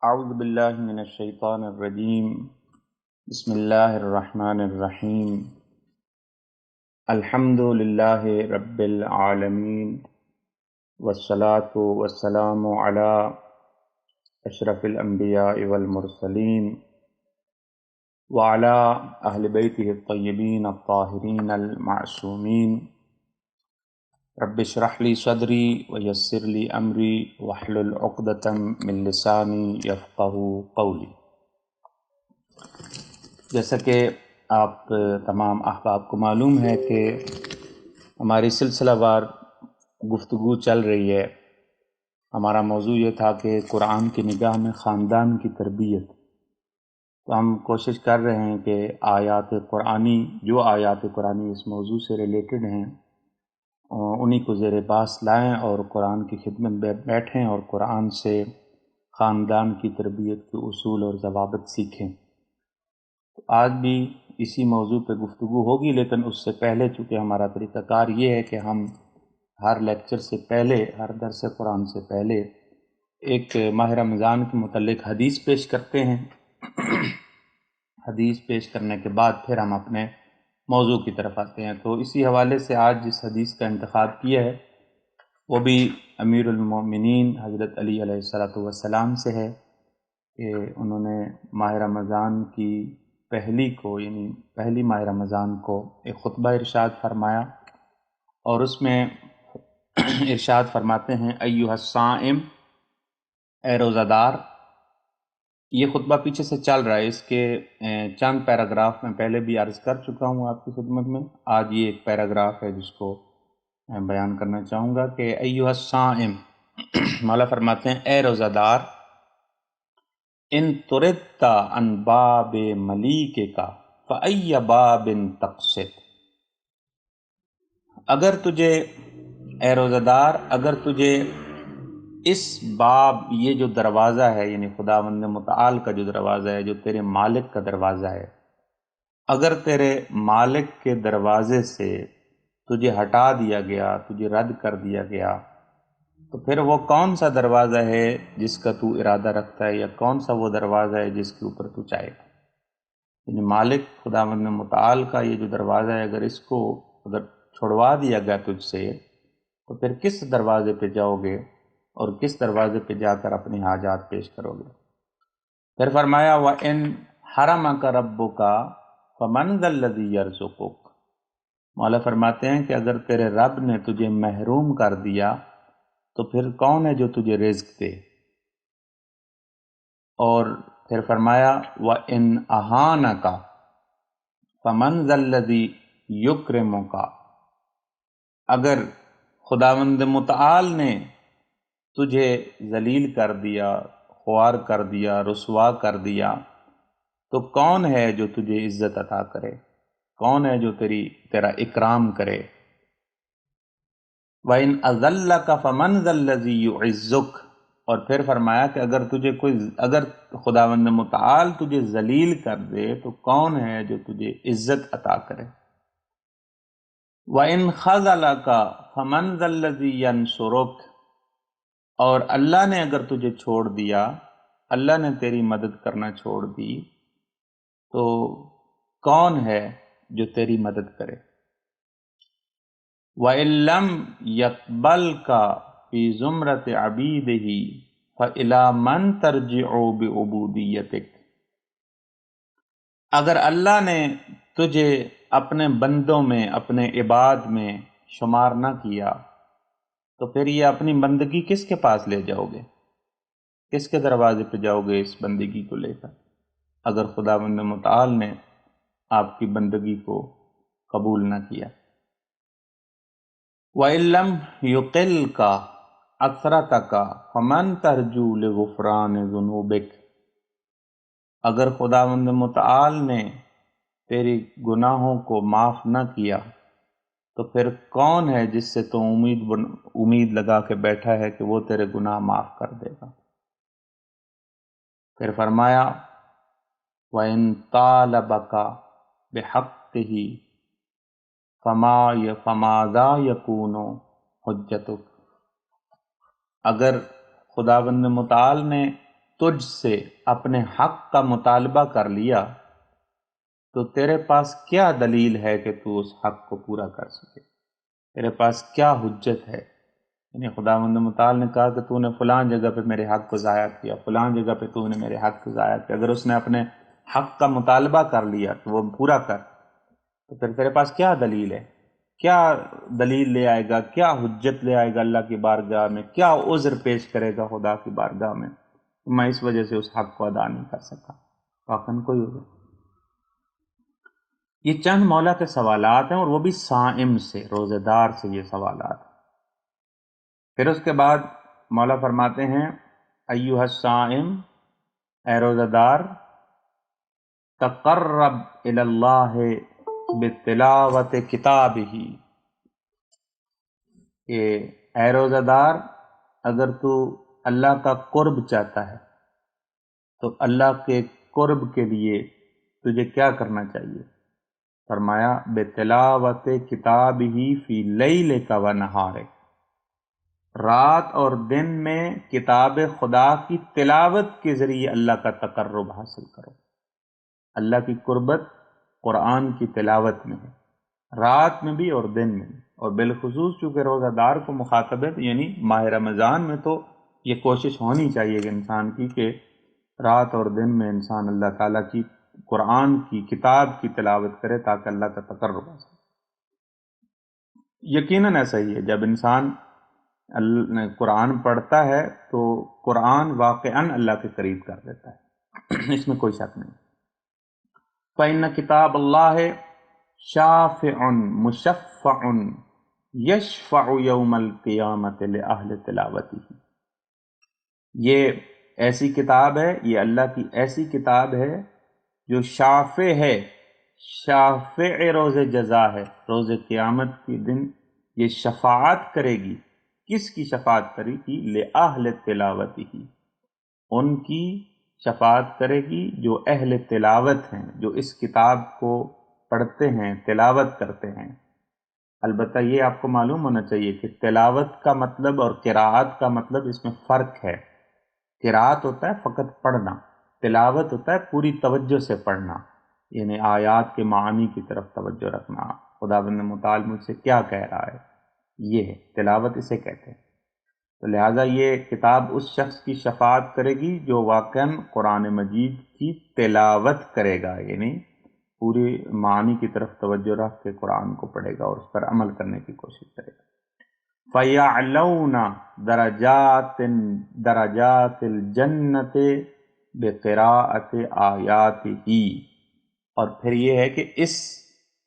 اعوذ باللہ من الشیطان الرجیم بسم اللہ الرحمن الرحیم الحمد للہ رب العالمین والصلاة والسلام علی اشرف الانبیاء والمرسلین وعلی اہل بیتہ الطیبین الطاہرین المعصومین رب اشرح لی صدری ویسر لی امری واحلل عقدۃ من لسانی یفقہوا قولی۔ جیسا کہ آپ تمام احباب کو معلوم ہے کہ ہماری سلسلہ وار گفتگو چل رہی ہے۔ ہمارا موضوع یہ تھا کہ قرآن کی نگاہ میں خاندان کی تربیت۔ تو ہم کوشش کر رہے ہیں کہ جو آیات قرآنی اس موضوع سے ریلیٹڈ ہیں انہی کو زیر بحث لائیں اور قرآن کی خدمت میں بیٹھیں اور قرآن سے خاندان کی تربیت کے اصول اور ضوابط سیکھیں۔ آج بھی اسی موضوع پہ گفتگو ہوگی، لیکن اس سے پہلے چونکہ ہمارا طریقہ کار یہ ہے کہ ہم ہر لیکچر سے پہلے، ہر درس قرآن سے پہلے ایک ماہ رمضان کے متعلق حدیث پیش کرتے ہیں۔ حدیث پیش کرنے کے بعد پھر ہم اپنے موضوع کی طرف آتے ہیں۔ تو اسی حوالے سے آج جس حدیث کا انتخاب کیا ہے وہ بھی امیر المومنین حضرت علی علیہ السلام سے ہے کہ انہوں نے ماہ رمضان کی پہلی ماہ رمضان کو ایک خطبہ ارشاد فرمایا، اور اس میں ارشاد فرماتے ہیں ایھا الصائم، اے روزہ دار۔ یہ خطبہ پیچھے سے چل رہا ہے، اس کے چند پیراگراف میں پہلے بھی عرض کر چکا ہوں آپ کی خدمت میں۔ آج یہ ایک پیراگراف ہے جس کو میں بیان کرنا چاہوں گا کہ ایھا الصائم، مولا فرماتے ہیں اے روزہ دار، ان طردت عن باب ملیکک فأی باب تقصد، اے روزہ دار، اگر تجھے اس باب، یہ جو دروازہ ہے یعنی خداوند متعال کا جو دروازہ ہے، جو تیرے مالک کا دروازہ ہے، اگر تیرے مالک کے دروازے سے تجھے ہٹا دیا گیا، تجھے رد کر دیا گیا، تو پھر وہ کون سا دروازہ ہے جس کا تو ارادہ رکھتا ہے، یا کون سا وہ دروازہ ہے جس کے اوپر تو چاہے گا؟ یعنی مالک خداوند متعال کا یہ جو دروازہ ہے، اگر چھڑوا دیا گیا تجھ سے، تو پھر کس دروازے پہ جاؤ گے اور کس دروازے پہ جا کر اپنی حاجات پیش کرو گے؟ پھر فرمایا وَإِنْ حَرَمَكَ رَبُّكَ فَمَنْ ذَا الَّذِي يَرْزُقُكَ، مولا فرماتے ہیں کہ اگر تیرے رب نے تجھے محروم کر دیا تو پھر کون ہے جو تجھے رزق دے؟ اور پھر فرمایا وَإِنْ أَهَانَكَ فَمَنْ ذَا الَّذِي يُكْرِمُكَ، اگر خداوند متعال نے تجھے ذلیل کر دیا، خوار کر دیا، رسوا کر دیا، تو کون ہے جو تجھے عزت عطا کرے؟ کون ہے جو تیرا اکرام کرے؟ وَإِنْ أَذَلَّكَ فَمَنْ ذَا الَّذِي يُعِزُّكَ، اور پھر فرمایا کہ اگر خداوند متعال تجھے ذلیل کر دے تو کون ہے جو تجھے عزت عطا کرے؟ وَإِنْ خَذَلَكَ فَمَنْ ذَا الَّذِي يَنْصُرُكَ، اور اللہ نے اگر تجھے چھوڑ دیا، اللہ نے تیری مدد کرنا چھوڑ دی، تو کون ہے جو تیری مدد کرے؟ وَإِن لَّمْ يَقْبَلْكَ فِي زُمْرَةِ عَبِيدِهِ فَإِلَىٰ مَنْ تَرْجِعُ بِعُبُودِيَّتِكَ، اگر اللہ نے تجھے اپنے بندوں میں، اپنے عباد میں شمار نہ کیا، تو پھر یہ اپنی بندگی کس کے پاس لے جاؤ گے؟ کس کے دروازے پہ جاؤ گے اس بندگی کو لے کر، اگر خداوند متعال نے آپ کی بندگی کو قبول نہ کیا؟ وَإِن لَّمْ يُقِلْكَ عَثْرَتَكَ فَمَنْ تَرْجُو لِغُفْرَانِ ذُنُوبِكَ، اگر خداوند متعال نے تیری گناہوں کو معاف نہ کیا تو پھر کون ہے جس سے تو امید لگا کے بیٹھا ہے کہ وہ تیرے گناہ معاف کر دے گا؟ پھر فرمایا وَإِن طَالَبَكَ بِحَقِّهِ فَمَاذَا يَكُونُ حُجَّتُكَ، اگر خداوند متعال نے تجھ سے اپنے حق کا مطالبہ کر لیا تو تیرے پاس کیا دلیل ہے کہ تو اس حق کو پورا کر سکے؟ تیرے پاس کیا حجت ہے؟ یعنی خداوند متعال نے کہا کہ تو نے فلاں جگہ پہ میرے حق کو ضائع کیا، فلاں جگہ پہ تو نے میرے حق کو ضائع کیا، اگر اس نے اپنے حق کا مطالبہ کر لیا تو وہ پورا کر، تو پھر تیرے پاس کیا دلیل ہے؟ کیا دلیل لے آئے گا، کیا حجت لے آئے گا اللہ کی بارگاہ میں، کیا عذر پیش کرے گا خدا کی بارگاہ میں میں اس وجہ سے اس حق کو ادا نہیں کر سکا؟ واقعاً کوئی عذر؟ یہ چند مولا کے سوالات ہیں، اور وہ بھی صائم سے، روزہ دار سے یہ سوالات۔ پھر اس کے بعد مولا فرماتے ہیں ایھا الصائم، اے روزہ دار، تقرب الی اللہ بتلاوت کتابہ، کہ اے روزہ دار اگر تو اللہ کا قرب چاہتا ہے تو اللہ کے قرب کے لیے تجھے کیا کرنا چاہیے؟ فرمایا بتلاوت کتابہ فی لیلک و نہارک، رات اور دن میں کتاب خدا کی تلاوت کے ذریعے اللہ کا تقرب حاصل کرو۔ اللہ کی قربت قرآن کی تلاوت میں ہے، رات میں بھی اور دن میں بھی، اور بالخصوص چونکہ روزہ دار کو مخاطب ہے، یعنی ماہ رمضان میں تو یہ کوشش ہونی چاہیے کہ انسان کی کہ رات اور دن میں انسان اللہ تعالیٰ کی قرآن کی کتاب کی تلاوت کرے تاکہ اللہ کا تقرب حاصل۔ یقیناً ایسا ہی ہے، جب انسان قرآن پڑھتا ہے تو قرآن واقعاً اللہ کے قریب کر دیتا ہے، اس میں کوئی شک نہیں۔ فَإِنَّ کتاب اللہ شافع مشفع یشفع یوم القیامت لأہل تلاوتہ، یہ ایسی کتاب ہے، یہ اللہ کی ایسی کتاب ہے جو شافع ہے، شافع روز جزا ہے، روز قیامت کے دن یہ شفاعت کرے گی۔ کس کی شفاعت کرے گی؟ لأہل تلاوتہ، ان کی شفاعت کرے گی جو اہل تلاوت ہیں، جو اس کتاب کو پڑھتے ہیں، تلاوت کرتے ہیں۔ البتہ یہ آپ کو معلوم ہونا چاہیے کہ تلاوت کا مطلب اور قراءت کا مطلب اس میں فرق ہے۔ قراءت ہوتا ہے فقط پڑھنا، تلاوت ہوتا ہے پوری توجہ سے پڑھنا، یعنی آیات کے معنی کی طرف توجہ رکھنا، خداوند متعال مجھ سے کیا کہہ رہا ہے، یہ ہے تلاوت، اسے کہتے ہیں۔ تو لہٰذا یہ کتاب اس شخص کی شفاعت کرے گی جو واقعاً قرآن مجید کی تلاوت کرے گا، یعنی پوری معنی کی طرف توجہ رکھ کے قرآن کو پڑھے گا اور اس پر عمل کرنے کی کوشش کرے گا۔ فَيَعْلَوْنَ درجات الجنت بقراءت آیاتہ، اور پھر یہ ہے کہ اس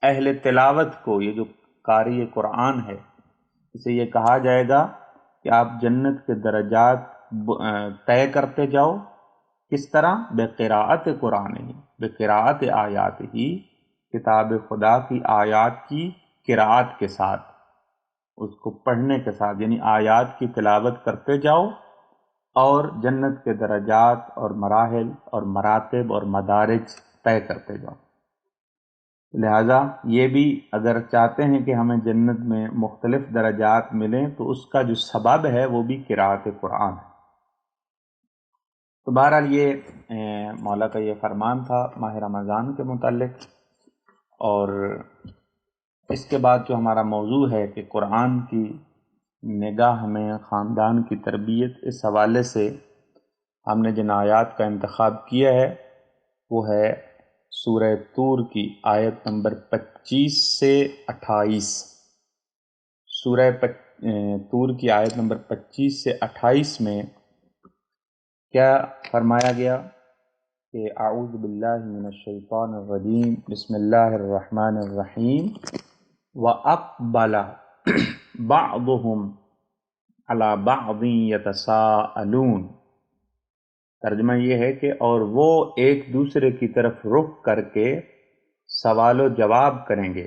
اہل تلاوت کو، یہ جو قاری قرآن ہے، اسے یہ کہا جائے گا کہ آپ جنت کے درجات طے کرتے جاؤ۔ کس طرح؟ بقراءت قرآن ہی، بقراءت آیات ہی، کتاب خدا کی آیات کی قراءت کے ساتھ، اس کو پڑھنے کے ساتھ، یعنی آیات کی تلاوت کرتے جاؤ اور جنت کے درجات اور مراحل اور مراتب اور مدارج طے کرتے جاؤ۔ لہٰذا یہ بھی اگر چاہتے ہیں کہ ہمیں جنت میں مختلف درجات ملیں تو اس کا جو سبب ہے وہ بھی قراءت قرآن ہے۔ تو بہرحال یہ مولا کا یہ فرمان تھا ماہ رمضان کے متعلق، اور اس کے بعد جو ہمارا موضوع ہے کہ قرآن کی نگاہ میں خاندان کی تربیت، اس حوالے سے ہم نے جن آیات کا انتخاب کیا ہے وہ ہے سورہ طور کی آیت نمبر 25 سے 28۔ سورہ طور کی آیت نمبر 25 سے 28 میں کیا فرمایا گیا کہ اعوذ باللہ من الشیطان الرجیم، بسم اللہ الرحمن الرحیم، وَأَقْبَلَ بَعْضُهُمْ عَلَى بَعْضٍ يَتَسَاءَلُونَ، ترجمہ یہ ہے کہ اور وہ ایک دوسرے کی طرف رخ کر کے سوال و جواب کریں گے۔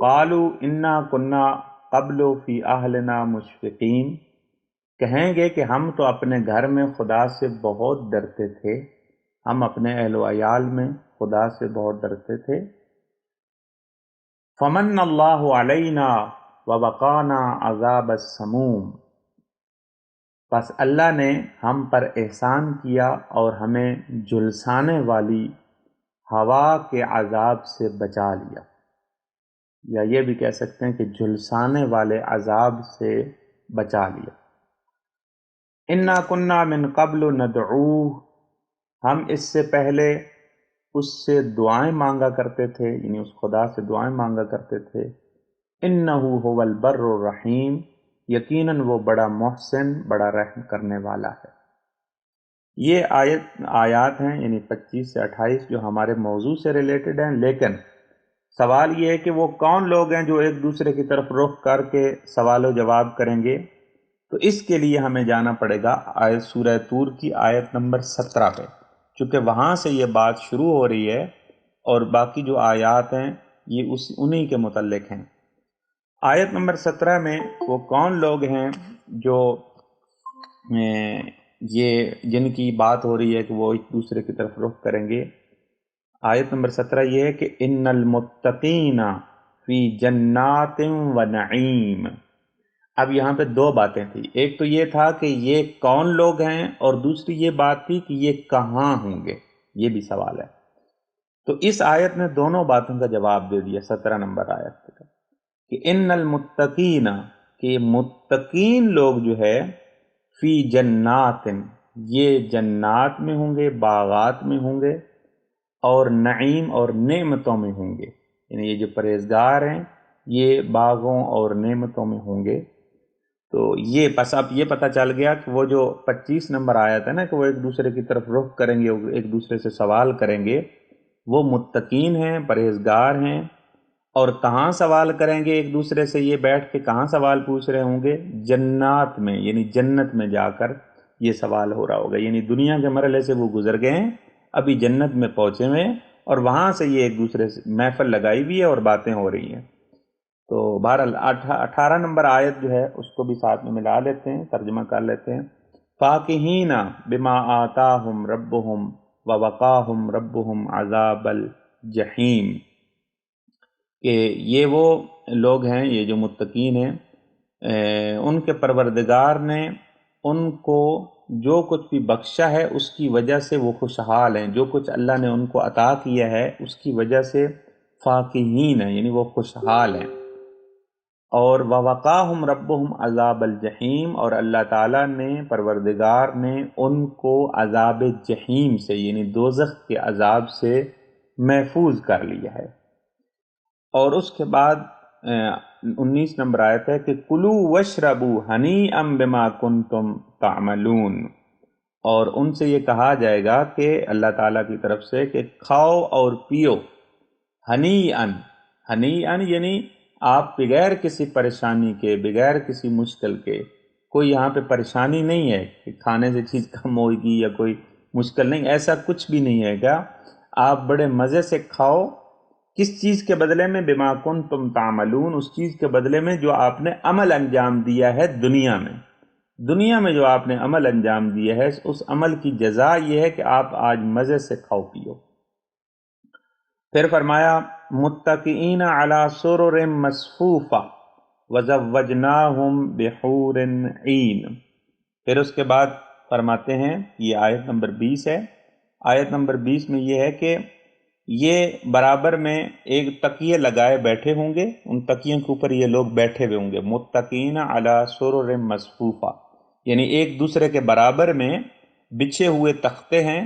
قَالُوا إِنَّا كُنَّا قَبْلُ فِي أَهْلِنَا مُشْفِقِينَ، کہیں گے کہ ہم تو اپنے گھر میں خدا سے بہت ڈرتے تھے، ہم اپنے اہل و عیال میں خدا سے بہت ڈرتے تھے۔ فَمَنَّ اللَّهُ عَلَيْنَا وَوَقَانَا عَذَابَ السَّمُومِ، پس اللہ نے ہم پر احسان کیا اور ہمیں جھلسانے والی ہوا کے عذاب سے بچا لیا، یا یہ بھی کہہ سکتے ہیں کہ جھلسانے والے عذاب سے بچا لیا۔ انا کننا من قبل ندعوہ، ہم اس سے پہلے اس سے دعائیں مانگا کرتے تھے، یعنی اس خدا سے دعائیں مانگا کرتے تھے۔ انہ هو البر الرحیم، یقیناً وہ بڑا محسن، بڑا رحم کرنے والا ہے۔ یہ آیات ہیں یعنی 25 سے 28 جو ہمارے موضوع سے ریلیٹڈ ہیں، لیکن سوال یہ ہے کہ وہ کون لوگ ہیں جو ایک دوسرے کی طرف رخ کر کے سوال و جواب کریں گے؟ تو اس کے لیے ہمیں جانا پڑے گا آیت سورہ طور کی آیت نمبر 17 پہ، چونکہ وہاں سے یہ بات شروع ہو رہی ہے اور باقی جو آیات ہیں یہ انہی کے متعلق ہیں۔ آیت نمبر 17 میں وہ کون لوگ ہیں جو یہ جن کی بات ہو رہی ہے کہ وہ ایک دوسرے کی طرف رخ کریں گے؟ آیت نمبر 17 یہ ہے کہ ان المتقین فی جنات و نعیم۔ اب یہاں پہ دو باتیں تھیں، ایک تو یہ تھا کہ یہ کون لوگ ہیں، اور دوسری یہ بات تھی کہ یہ کہاں ہوں گے، یہ بھی سوال ہے۔ تو اس آیت نے دونوں باتوں کا جواب دے دیا 17 نمبر آیت کا، کہ ان المتقین، کہ متقین لوگ جو ہے فی جنات، یہ جنات میں ہوں گے، باغات میں ہوں گے، اور نعیم اور نعمتوں میں ہوں گے، یعنی یہ جو پرہیزگار ہیں یہ باغوں اور نعمتوں میں ہوں گے۔ تو یہ پس اب یہ پتہ چل گیا کہ وہ جو 25 نمبر آیت ہے نا کہ وہ ایک دوسرے کی طرف رخ کریں گے، ایک دوسرے سے سوال کریں گے، وہ متقین ہیں، پرہیزگار ہیں۔ اور کہاں سوال کریں گے ایک دوسرے سے؟ یہ بیٹھ کے کہاں سوال پوچھ رہے ہوں گے؟ جنات میں، یعنی جنت میں جا کر یہ سوال ہو رہا ہوگا، یعنی دنیا کے مرحلے سے وہ گزر گئے ہیں، ابھی جنت میں پہنچے ہوئے ہیں، اور وہاں سے یہ ایک دوسرے سے محفل لگائی ہوئی ہے اور باتیں ہو رہی ہیں۔ تو بہرحال 18 نمبر آیت جو ہے اس کو بھی ساتھ میں ملا لیتے ہیں، ترجمہ کر لیتے ہیں۔ فاکہین بما آتاہم ربہم ووقاہم ربہم عذاب الجحیم، کہ یہ وہ لوگ ہیں، یہ جو متقین ہیں، ان کے پروردگار نے ان کو جو کچھ بھی بخشا ہے اس کی وجہ سے وہ خوشحال ہیں، جو کچھ اللہ نے ان کو عطا کیا ہے اس کی وجہ سے فاکہین ہیں، یعنی وہ خوشحال ہیں۔ اور وَوَقَاهُمْ رَبُّهُمْ عذاب الجحیم، اور اللہ تعالیٰ نے، پروردگار نے ان کو عذاب جحیم سے، یعنی دوزخ کے عذاب سے محفوظ کر لیا ہے۔ اور اس کے بعد 19 نمبر آیت ہے کہ کُلُوا وَاشْرَبُوا ہَنِیئًا بِمَا کُنتُمْ تَعْمَلُونَ، اور ان سے یہ کہا جائے گا کہ اللہ تعالیٰ کی طرف سے کہ کھاؤ اور پیو، ہنیئن، ہنیئن یعنی آپ بغیر کسی پریشانی کے، بغیر کسی مشکل کے، کوئی یہاں پہ پریشانی نہیں ہے کہ کھانے سے چیز کم ہوگی یا کوئی مشکل نہیں، ایسا کچھ بھی نہیں ہے گا، آپ بڑے مزے سے کھاؤ۔ کس چیز کے بدلے میں؟ بما کنتم تعملون، اس چیز کے بدلے میں جو آپ نے عمل انجام دیا ہے دنیا میں، دنیا میں جو آپ نے عمل انجام دیا ہے اس عمل کی جزا یہ ہے کہ آپ آج مزے سے کھاؤ پیو۔ پھر فرمایا متکئین علی سرر مصفوفہ وزوجناہم بحور عین۔ پھر اس کے بعد فرماتے ہیں، یہ آیت نمبر 20 ہے، آیت نمبر 20 میں یہ ہے کہ یہ برابر میں ایک تکیے لگائے بیٹھے ہوں گے، ان تکیوں کے اوپر یہ لوگ بیٹھے ہوئے ہوں گے، متکئین علی سرر مصفوفہ، یعنی ایک دوسرے کے برابر میں بچھے ہوئے تختے ہیں،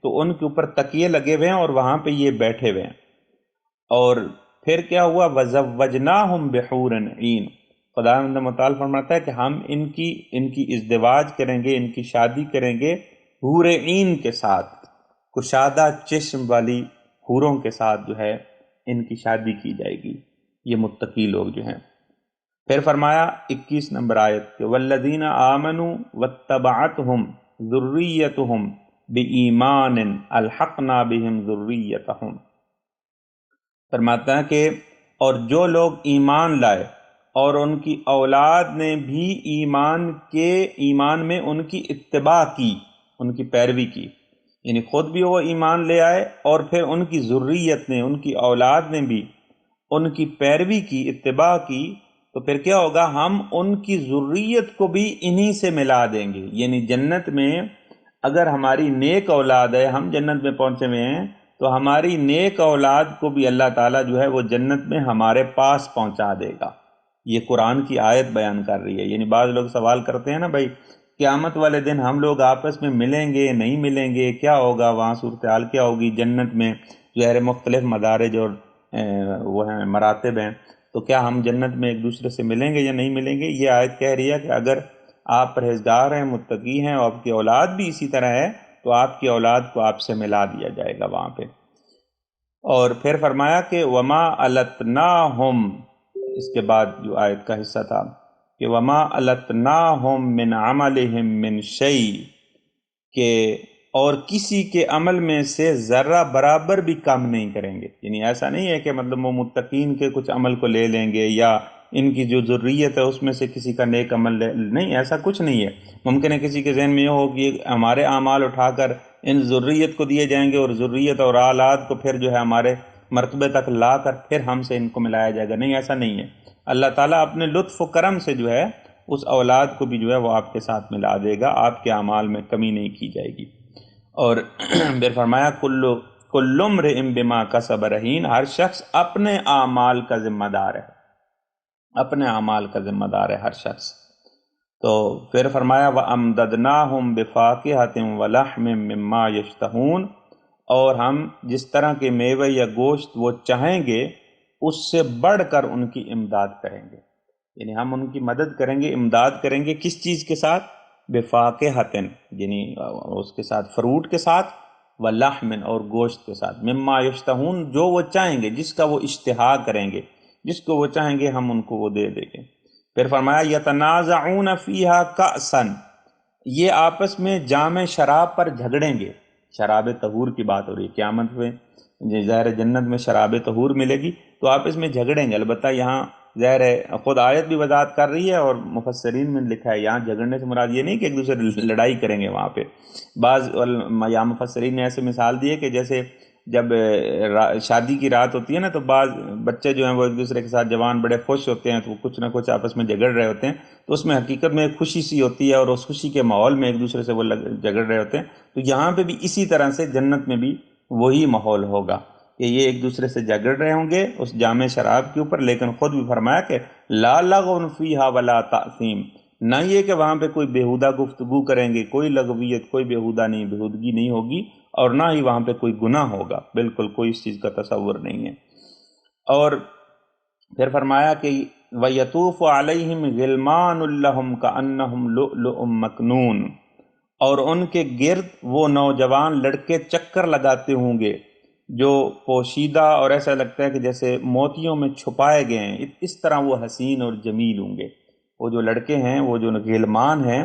تو ان کے اوپر تکیے لگے ہوئے ہیں اور وہاں پہ یہ بیٹھے ہوئے ہیں۔ اور پھر کیا ہوا؟ وَزَوَّجْنَاهُمْ بِحُورٍ عِین، خداوند متعال فرماتا ہے کہ ہم ان کی ازدواج کریں گے، ان کی شادی کریں گے حور عین کے ساتھ، کشادہ چشم والی حوروں کے ساتھ جو ہے ان کی شادی کی جائے گی، یہ متقی لوگ جو ہیں۔ پھر فرمایا 21 نمبر آیت کہ والذین آمنوا واتبعتہم ذریتہم بایمان الحقنا بہم ذریتہم، فرماتا ہے کہ اور جو لوگ ایمان لائے اور ان کی اولاد نے بھی ایمان میں ان کی اتباع کی، ان کی پیروی کی، یعنی خود بھی وہ ایمان لے آئے اور پھر ان کی ذریت نے، ان کی اولاد نے بھی ان کی پیروی کی، اتباع کی، تو پھر کیا ہوگا، ہم ان کی ذریت کو بھی انہی سے ملا دیں گے. یعنی جنت میں اگر ہماری نیک اولاد ہے، ہم جنت میں پہنچے ہوئے ہیں، تو ہماری نیک اولاد کو بھی اللہ تعالیٰ جو ہے وہ جنت میں ہمارے پاس پہنچا دے گا. یہ قرآن کی آیت بیان کر رہی ہے. یعنی بعض لوگ سوال کرتے ہیں نا بھائی، قیامت والے دن ہم لوگ آپس میں ملیں گے نہیں ملیں گے، کیا ہوگا وہاں، صورتحال کیا ہوگی جنت میں، جو ہے مختلف مدارج اور وہ ہیں مراتب ہیں، تو کیا ہم جنت میں ایک دوسرے سے ملیں گے یا نہیں ملیں گے؟ یہ آیت کہہ رہی ہے کہ اگر آپ پرہیزگار ہیں، متقی ہیں، اور آپ کی اولاد بھی اسی طرح ہے، تو آپ کی اولاد کو آپ سے ملا دیا جائے گا وہاں پہ. اور پھر فرمایا کہ وما التناہم، اس کے بعد جو آیت کا حصہ تھا کہ وما التناہم من عملہم من شیء، کہ اور کسی کے عمل میں سے ذرہ برابر بھی کم نہیں کریں گے. یعنی ایسا نہیں ہے کہ مطلب وہ متقین کے کچھ عمل کو لے لیں گے یا ان کی جو ذریت ہے اس میں سے کسی کا نیک عمل نہیں، ایسا کچھ نہیں ہے. ممکن ہے کسی کے ذہن میں یہ ہو کہ ہمارے اعمال اٹھا کر ان ذریت کو دیے جائیں گے اور ذریت اور اولاد کو پھر جو ہے ہمارے مرتبے تک لا کر پھر ہم سے ان کو ملایا جائے گا. نہیں، ایسا نہیں ہے. اللہ تعالیٰ اپنے لطف و کرم سے جو ہے اس اولاد کو بھی جو ہے وہ آپ کے ساتھ ملا دے گا، آپ کے اعمال میں کمی نہیں کی جائے گی. اور پھر فرمایا کل امرئ بما کسب رہین، ہر شخص اپنے اعمال کا ذمہ دار ہے، اپنے اعمال کا ذمہ دار ہے ہر شخص. تو پھر فرمایا وَأَمْدَدْنَاهُمْ بِفَاكِهَةٍ وَلَحْمٍ مِّمَّا يَشْتَهُونَ، اور ہم جس طرح کے میوے یا گوشت وہ چاہیں گے اس سے بڑھ کر ان کی امداد کریں گے. یعنی ہم ان کی مدد کریں گے، امداد کریں گے، کس چیز کے ساتھ؟ بفاقہۃ، یعنی اس کے ساتھ فروٹ کے ساتھ، ولحم، اور گوشت کے ساتھ، مما یشتہون، جو وہ چاہیں گے، جس کا وہ اشتہا کریں گے، جس کو وہ چاہیں گے ہم ان کو وہ دے دیں گے. پھر فرمایا یتنازعون فیہا کأسا، یہ آپس میں جام شراب پر جھگڑیں گے. شراب طہور کی بات ہو رہی ہے قیامت میں، ظاہر جنت میں شراب طہور ملے گی تو آپس میں جھگڑیں گے. البتہ یہاں ظاہر ہے خود آیت بھی وضاحت کر رہی ہے اور مفسرین میں لکھا ہے یہاں جھگڑنے سے مراد یہ نہیں کہ ایک دوسرے لڑائی کریں گے وہاں پہ. بعض یا مفسرین نے ایسے مثال دی ہے کہ جیسے جب شادی کی رات ہوتی ہے نا، تو بعض بچے جو ہیں وہ ایک دوسرے کے ساتھ، جوان بڑے خوش ہوتے ہیں تو وہ کچھ نہ کچھ آپس میں جھگڑ رہے ہوتے ہیں، تو اس میں حقیقت میں ایک خوشی سی ہوتی ہے اور اس خوشی کے ماحول میں ایک دوسرے سے وہ جھگڑ رہے ہوتے ہیں. تو یہاں پہ بھی اسی طرح سے جنت میں بھی وہی ماحول ہوگا کہ یہ ایک دوسرے سے جھگڑ رہے ہوں گے اس جام شراب کے اوپر. لیکن خود بھی فرمایا کہ لا لغو فیہا ولا تأثیم، نہ یہ کہ وہاں پہ کوئی بیہودہ گفتگو کریں گے، کوئی لغویت، کوئی بیہودہ نہیں، بیہودگی نہیں ہوگی، اور نہ ہی وہاں پہ کوئی گناہ ہوگا، بالکل کوئی اس چیز کا تصور نہیں ہے. اور پھر فرمایا کہ وَيَطُوفُ عَلَيْهِمْ غِلْمَانٌ لَهُمْ كَأَنَّهُمْ لُؤْلُؤٌ مَّكْنُونٌ، اور ان کے گرد وہ نوجوان لڑکے چکر لگاتے ہوں گے جو پوشیدہ اور ایسا لگتا ہے کہ جیسے موتیوں میں چھپائے گئے ہیں، اس طرح وہ حسین اور جمیل ہوں گے. وہ جو لڑکے ہیں، وہ جو غلمان ہیں،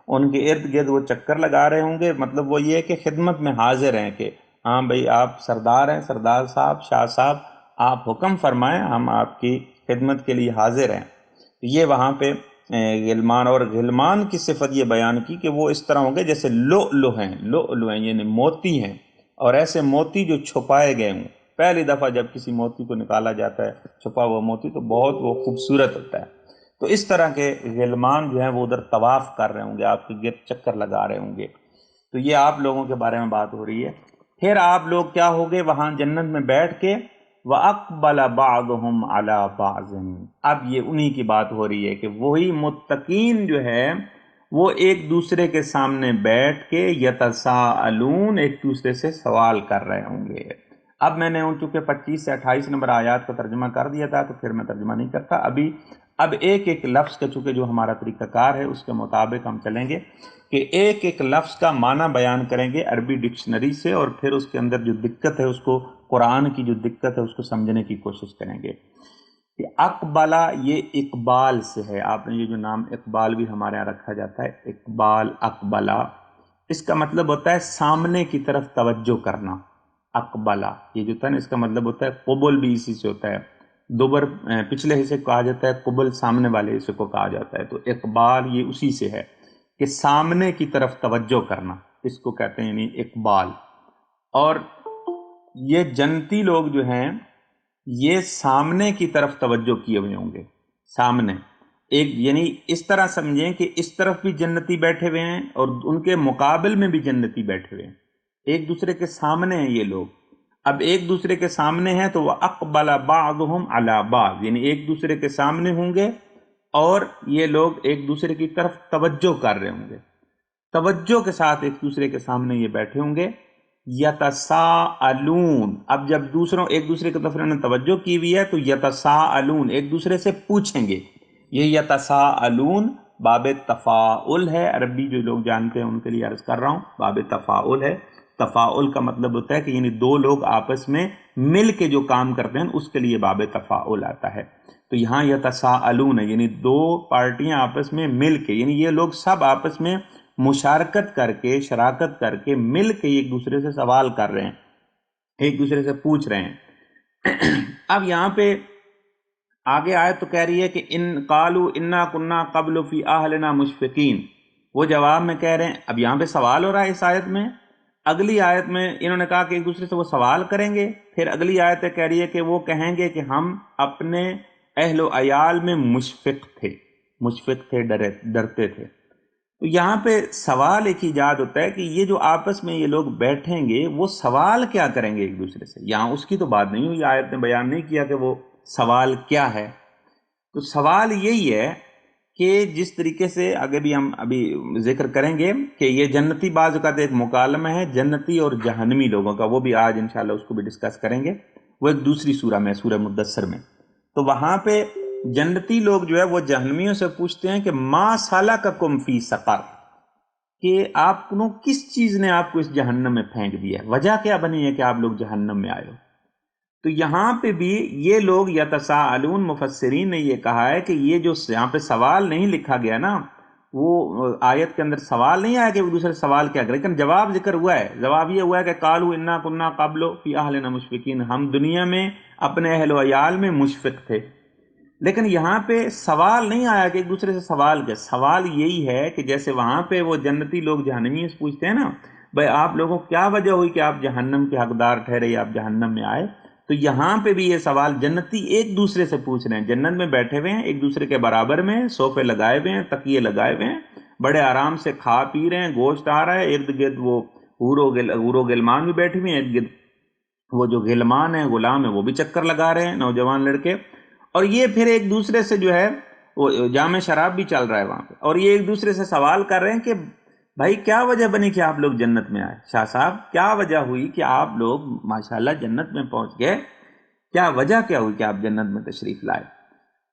ان کے ارد گرد وہ چکر لگا رہے ہوں گے. مطلب وہ یہ ہے کہ خدمت میں حاضر ہیں کہ ہاں بھئی آپ سردار ہیں، سردار صاحب، شاہ صاحب، آپ حکم فرمائیں، ہم آپ کی خدمت کے لیے حاضر ہیں. یہ وہاں پہ غلمان، اور غلمان کی صفت یہ بیان کی کہ وہ اس طرح ہوں گے جیسے لؤلؤ ہیں، لؤلؤ ہیں یعنی موتی ہیں، اور ایسے موتی جو چھپائے گئے ہوں. پہلی دفعہ جب کسی موتی کو نکالا جاتا ہے، چھپا ہوا موتی، تو بہت وہ خوبصورت ہوتا ہے. تو اس طرح کے غلمان جو ہیں وہ ادھر طواف کر رہے ہوں گے، آپ کے گرد چکر لگا رہے ہوں گے. تو یہ آپ لوگوں کے بارے میں بات ہو رہی ہے. پھر آپ لوگ کیا ہوگے وہاں جنت میں بیٹھ کے، وَأَقْبَلَ بَعْضُهُمْ عَلَى بَعْضٍ، اب یہ انہی کی بات ہو رہی ہے کہ وہی متقین جو ہے وہ ایک دوسرے کے سامنے بیٹھ کے یتساءلون، ایک دوسرے سے سوال کر رہے ہوں گے. اب میں نے ان چونکہ 25 سے 28 نمبر آیات کا ترجمہ کر دیا تھا تو پھر میں ترجمہ نہیں کرتا. اب ایک ایک لفظ کا، چونکہ جو ہمارا طریقہ کار ہے اس کے مطابق ہم چلیں گے کہ ایک ایک لفظ کا معنی بیان کریں گے عربی ڈکشنری سے، اور پھر اس کے اندر جو دقت ہے اس کو، قرآن کی جو دقت ہے اس کو سمجھنے کی کوشش کریں گے. کہ اقبالہ، یہ اقبال سے ہے. آپ نے یہ جو نام اقبال بھی ہمارے یہاں رکھا جاتا ہے، اقبال، اقبالہ، اس کا مطلب ہوتا ہے سامنے کی طرف توجہ کرنا. اقبالہ یہ جو تھا نا، اس کا مطلب ہوتا ہے قبل، بھی اسی سے ہوتا ہے. دوبر پچھلے حصے کو کہا جاتا ہے، قبل سامنے والے حصے کو کہا جاتا ہے. تو اقبال یہ اسی سے ہے کہ سامنے کی طرف توجہ کرنا، اس کو کہتے ہیں یعنی اقبال. اور یہ جنتی لوگ جو ہیں یہ سامنے کی طرف توجہ کیے ہوئے ہوں گے. سامنے ایک، یعنی اس طرح سمجھیں کہ اس طرف بھی جنتی بیٹھے ہوئے ہیں اور ان کے مقابل میں بھی جنتی بیٹھے ہوئے ہیں، ایک دوسرے کے سامنے ہیں یہ لوگ۔ اب ایک دوسرے کے سامنے ہیں تو وہ اقبل بعضهم علی بعض، یعنی ایک دوسرے کے سامنے ہوں گے اور یہ لوگ ایک دوسرے کی طرف توجہ کر رہے ہوں گے، توجہ کے ساتھ ایک دوسرے کے سامنے یہ بیٹھے ہوں گے۔ یتساءلون، اب جب ایک دوسرے کی طرف انہوں نے توجہ کی ہوئی ہے تو یتساءلون، ایک دوسرے سے پوچھیں گے۔ یہ یتساءلون باب تفاعل ہے، عربی جو لوگ جانتے ہیں ان کے لیے عرض کر رہا ہوں، باب تفاعل ہے۔ تفاعل کا مطلب ہوتا ہے کہ یعنی دو لوگ آپس میں مل کے جو کام کرتے ہیں اس کے لیے باب تفاعل آتا ہے۔ تو یہاں یتساءلون ہے، یعنی دو پارٹیاں آپس میں مل کے، یعنی یہ لوگ سب آپس میں مشارکت کر کے، شراکت کر کے، مل کے ایک دوسرے سے سوال کر رہے ہیں، ایک دوسرے سے پوچھ رہے ہیں۔ اب یہاں پہ آگے آیت تو کہہ رہی ہے کہ ان قالوا انا کنا قبل فی اہلنا مشفقین، وہ جواب میں کہہ رہے ہیں۔ اب یہاں پہ سوال ہو رہا ہے اس آیت میں، اگلی آیت میں انہوں نے کہا کہ ایک دوسرے سے وہ سوال کریں گے، پھر اگلی آیت کہہ رہی ہے کہ وہ کہیں گے کہ ہم اپنے اہل و عیال میں مشفق تھے، ڈرتے تھے۔ تو یہاں پہ سوال ایک ایجاد ہوتا ہے کہ یہ جو آپس میں یہ لوگ بیٹھیں گے وہ سوال کیا کریں گے ایک دوسرے سے، یہاں اس کی تو بات نہیں ہوئی، آیت نے بیان نہیں کیا کہ وہ سوال کیا ہے۔ تو سوال یہی ہے کہ جس طریقے سے آگے بھی ہم ابھی ذکر کریں گے کہ یہ جنتی بعض اوقات ایک مکالمہ ہے جنتی اور جہنمی لوگوں کا، وہ بھی آج انشاءاللہ اس کو بھی ڈسکس کریں گے، وہ ایک دوسری سورہ میں، سورہ مدثر میں۔ تو وہاں پہ جنتی لوگ جو ہے وہ جہنمیوں سے پوچھتے ہیں کہ ما سلککم فی سقر، کہ آپ کو کس چیز نے آپ کو اس جہنم میں پھینک دیا ہے، وجہ کیا بنی ہے کہ آپ لوگ جہنم میں آئے ہو۔ تو یہاں پہ بھی یہ لوگ یتساءلون، مفسرین نے یہ کہا ہے کہ یہ جو یہاں پہ سوال نہیں لکھا گیا نا، وہ آیت کے اندر سوال نہیں آیا کہ وہ دوسرے سوال کیا کرے، لیکن جواب ذکر ہوا ہے۔ جواب یہ ہوا ہے کہ قالوا انا کنا قبل فی اہلنا مشفقین، ہم دنیا میں اپنے اہل و عیال میں مشفق تھے۔ لیکن یہاں پہ سوال نہیں آیا کہ ایک دوسرے سے سوال کیا، سوال یہی ہے کہ جیسے وہاں پہ وہ جنتی لوگ جہنمی سے پوچھتے ہیں نا، بھائی آپ لوگوں کو کیا وجہ ہوئی کہ آپ جہنم کے حقدار ٹھہرے یا آپ جہنم میں آئے، تو یہاں پہ بھی یہ سوال جنتی ایک دوسرے سے پوچھ رہے ہیں، جنت میں بیٹھے ہوئے ہیں ایک دوسرے کے برابر میں، صوفے لگائے ہوئے ہیں، تکیے لگائے ہوئے ہیں، بڑے آرام سے کھا پی رہے ہیں، گوشت آ رہا ہے، ارد گرد وہ حور و غلمان بھی بیٹھے ہوئے ہیں، ارد گرد وہ جو غلمان ہیں، غلام ہیں، وہ بھی چکر لگا رہے ہیں، نوجوان لڑکے، اور یہ پھر ایک دوسرے سے جو ہے وہ جام شراب بھی چل رہا ہے وہاں پہ، اور یہ ایک دوسرے سے سوال کر رہے ہیں کہ بھائی کیا وجہ بنی کہ آپ لوگ جنت میں آئے، شاہ صاحب کیا وجہ ہوئی کہ آپ لوگ ماشاءاللہ جنت میں پہنچ گئے، کیا وجہ کیا ہوئی کہ آپ جنت میں تشریف لائے۔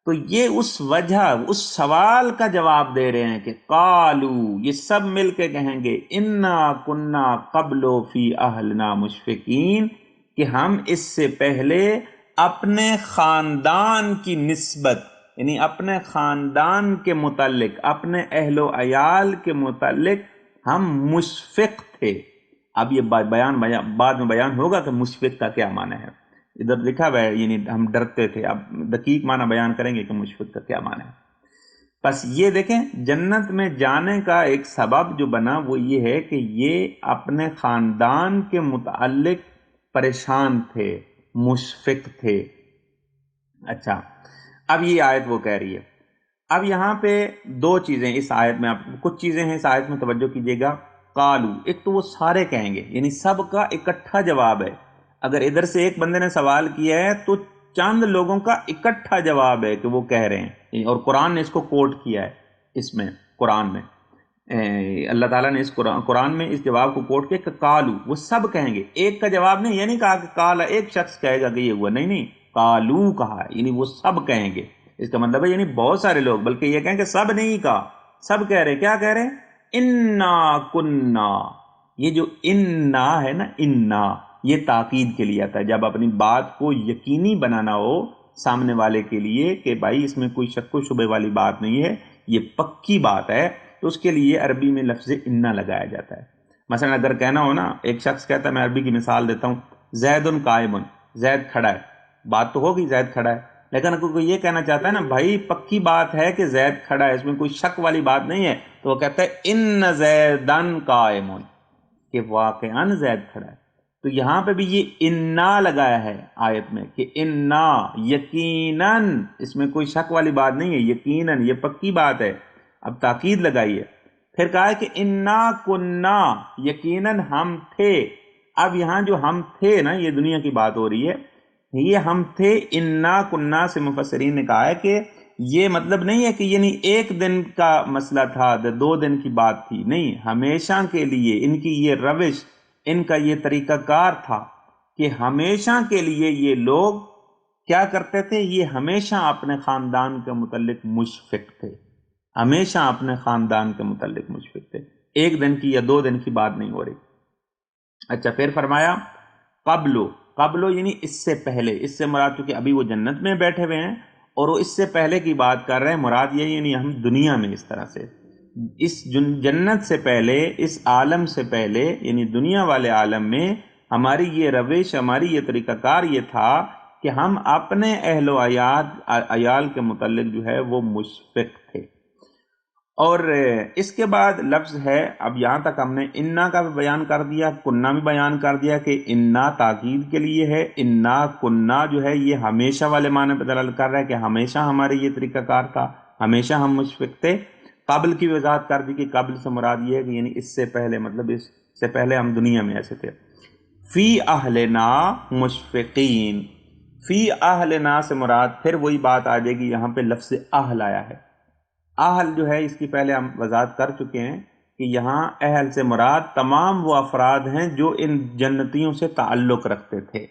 تو یہ اس وجہ، اس سوال کا جواب دے رہے ہیں کہ قالو، یہ سب مل کے کہیں گے انا کنا قبل فی اہلنا مشفقین، کہ ہم اس سے پہلے اپنے خاندان کی نسبت، یعنی اپنے خاندان کے متعلق، اپنے اہل و عیال کے متعلق ہم مشفق تھے۔ اب یہ بعد میں بیان ہوگا کہ مشفق کا کیا معنی ہے، ادھر لکھا ہوا ہے یعنی ہم ڈرتے تھے، اب دقیق معنی بیان کریں گے کہ مشفق کا کیا معنی ہے۔ بس یہ دیکھیں جنت میں جانے کا ایک سبب جو بنا وہ یہ ہے کہ یہ اپنے خاندان کے متعلق پریشان تھے، مشفق تھے۔ اچھا، اب یہ آیت وہ کہہ رہی ہے، اب یہاں پہ دو چیزیں اس آیت میں، کچھ چیزیں ہیں اس آیت میں توجہ کیجیے گا۔ قالو، ایک تو وہ سارے کہیں گے، یعنی سب کا اکٹھا جواب ہے، اگر ادھر سے ایک بندے نے سوال کیا ہے تو چند لوگوں کا اکٹھا جواب ہے کہ وہ کہہ رہے ہیں، اور قرآن نے اس کو کوٹ کیا ہے، اس میں قرآن میں اللہ تعالیٰ نے اس قرآن میں اس جواب کو کوٹ کیا کہ قالو، وہ سب کہیں گے، ایک کا جواب نہیں، یہ نہیں کہا کہ قالا ایک شخص کہے گا کہ یہ ہوا، نہیں، قالو کہا ہے، یعنی وہ سب کہیں گے، اس کا مطلب ہے یعنی بہت سارے لوگ، بلکہ یہ کہیں کہ سب نہیں کہا، سب کہہ رہے، کیا کہہ رہے ہیں، انا کننا، یہ جو انا ہے نا، انا یہ تاکید کے لیے آتا ہے، جب اپنی بات کو یقینی بنانا ہو سامنے والے کے لیے کہ بھائی اس میں کوئی شک و شبے والی بات نہیں ہے، یہ پکی بات ہے، تو اس کے لیے عربی میں لفظ انا لگایا جاتا ہے۔ مثلا اگر کہنا ہو نا، ایک شخص کہتا ہے، میں عربی کی مثال دیتا ہوں، زید قائم، زید کھڑا ہے، بات تو ہوگی زید کھڑا ہے، لیکن اگر کوئی یہ کہنا چاہتا ہے نا بھائی پکی بات ہے کہ زید کھڑا ہے، اس میں کوئی شک والی بات نہیں ہے، تو وہ کہتا ہے ان زیدن قائم، کہ واقعاً زید کھڑا ہے۔ تو یہاں پہ بھی یہ انا لگایا ہے آیت میں کہ انا یقیناً، اس میں کوئی شک والی بات نہیں ہے، یقیناً یہ پکی بات ہے، اب تاکید لگائی ہے۔ پھر کہا ہے کہ انا کننا، یقیناً ہم تھے۔ اب یہاں جو ہم تھے نا، یہ دنیا کی بات ہو رہی ہے، یہ ہم تھے انا کننا سے مفسرین نے کہا ہے کہ یہ مطلب نہیں ہے کہ یعنی ایک دن کا مسئلہ تھا، 2 دن کی بات تھی، نہیں، ہمیشہ کے لیے ان کی یہ روش، ان کا یہ طریقہ کار تھا کہ ہمیشہ کے لیے یہ لوگ کیا کرتے تھے، یہ ہمیشہ اپنے خاندان کے متعلق مشفق تھے، ہمیشہ اپنے خاندان کے متعلق مشفق تھے، ایک دن کی یا 2 دن کی بات نہیں ہو رہی۔ اچھا، پھر فرمایا قبلو یعنی اس سے پہلے، اس سے مراد چونکہ ابھی وہ جنت میں بیٹھے ہوئے ہیں اور وہ اس سے پہلے کی بات کر رہے ہیں، مراد یہ یعنی ہم دنیا میں اس طرح سے، اس جنت سے پہلے، اس عالم سے پہلے یعنی دنیا والے عالم میں ہماری یہ روش، ہماری یہ طریقہ کار یہ تھا کہ ہم اپنے اہل و عیال کے متعلق جو ہے وہ مشفق تھے۔ اور اس کے بعد لفظ ہے، اب یہاں تک ہم نے انا کا بھی بیان کر دیا، کننا بھی بیان کر دیا کہ انا تاکید کے لیے ہے، انا کننا جو ہے یہ ہمیشہ والے معنی پہ دلالت کر رہا ہے کہ ہمیشہ ہمارے یہ طریقہ کار تھا، ہمیشہ ہم مشفق تھے۔ قبل کی وضاحت کر دی کہ قبل سے مراد یہ ہے کہ یعنی اس سے پہلے، مطلب اس سے پہلے ہم دنیا میں ایسے تھے۔ فی اہلنا مشفقین، فی اہلنا سے مراد پھر وہی بات آ جائے گی، یہاں پہ لفظ اہل آیا ہے۔ اہل جو ہے اس کی پہلے ہم وضاحت کر چکے ہیں کہ یہاں اہل سے مراد تمام وہ افراد ہیں جو ان جنتیوں سے تعلق رکھتے تھے،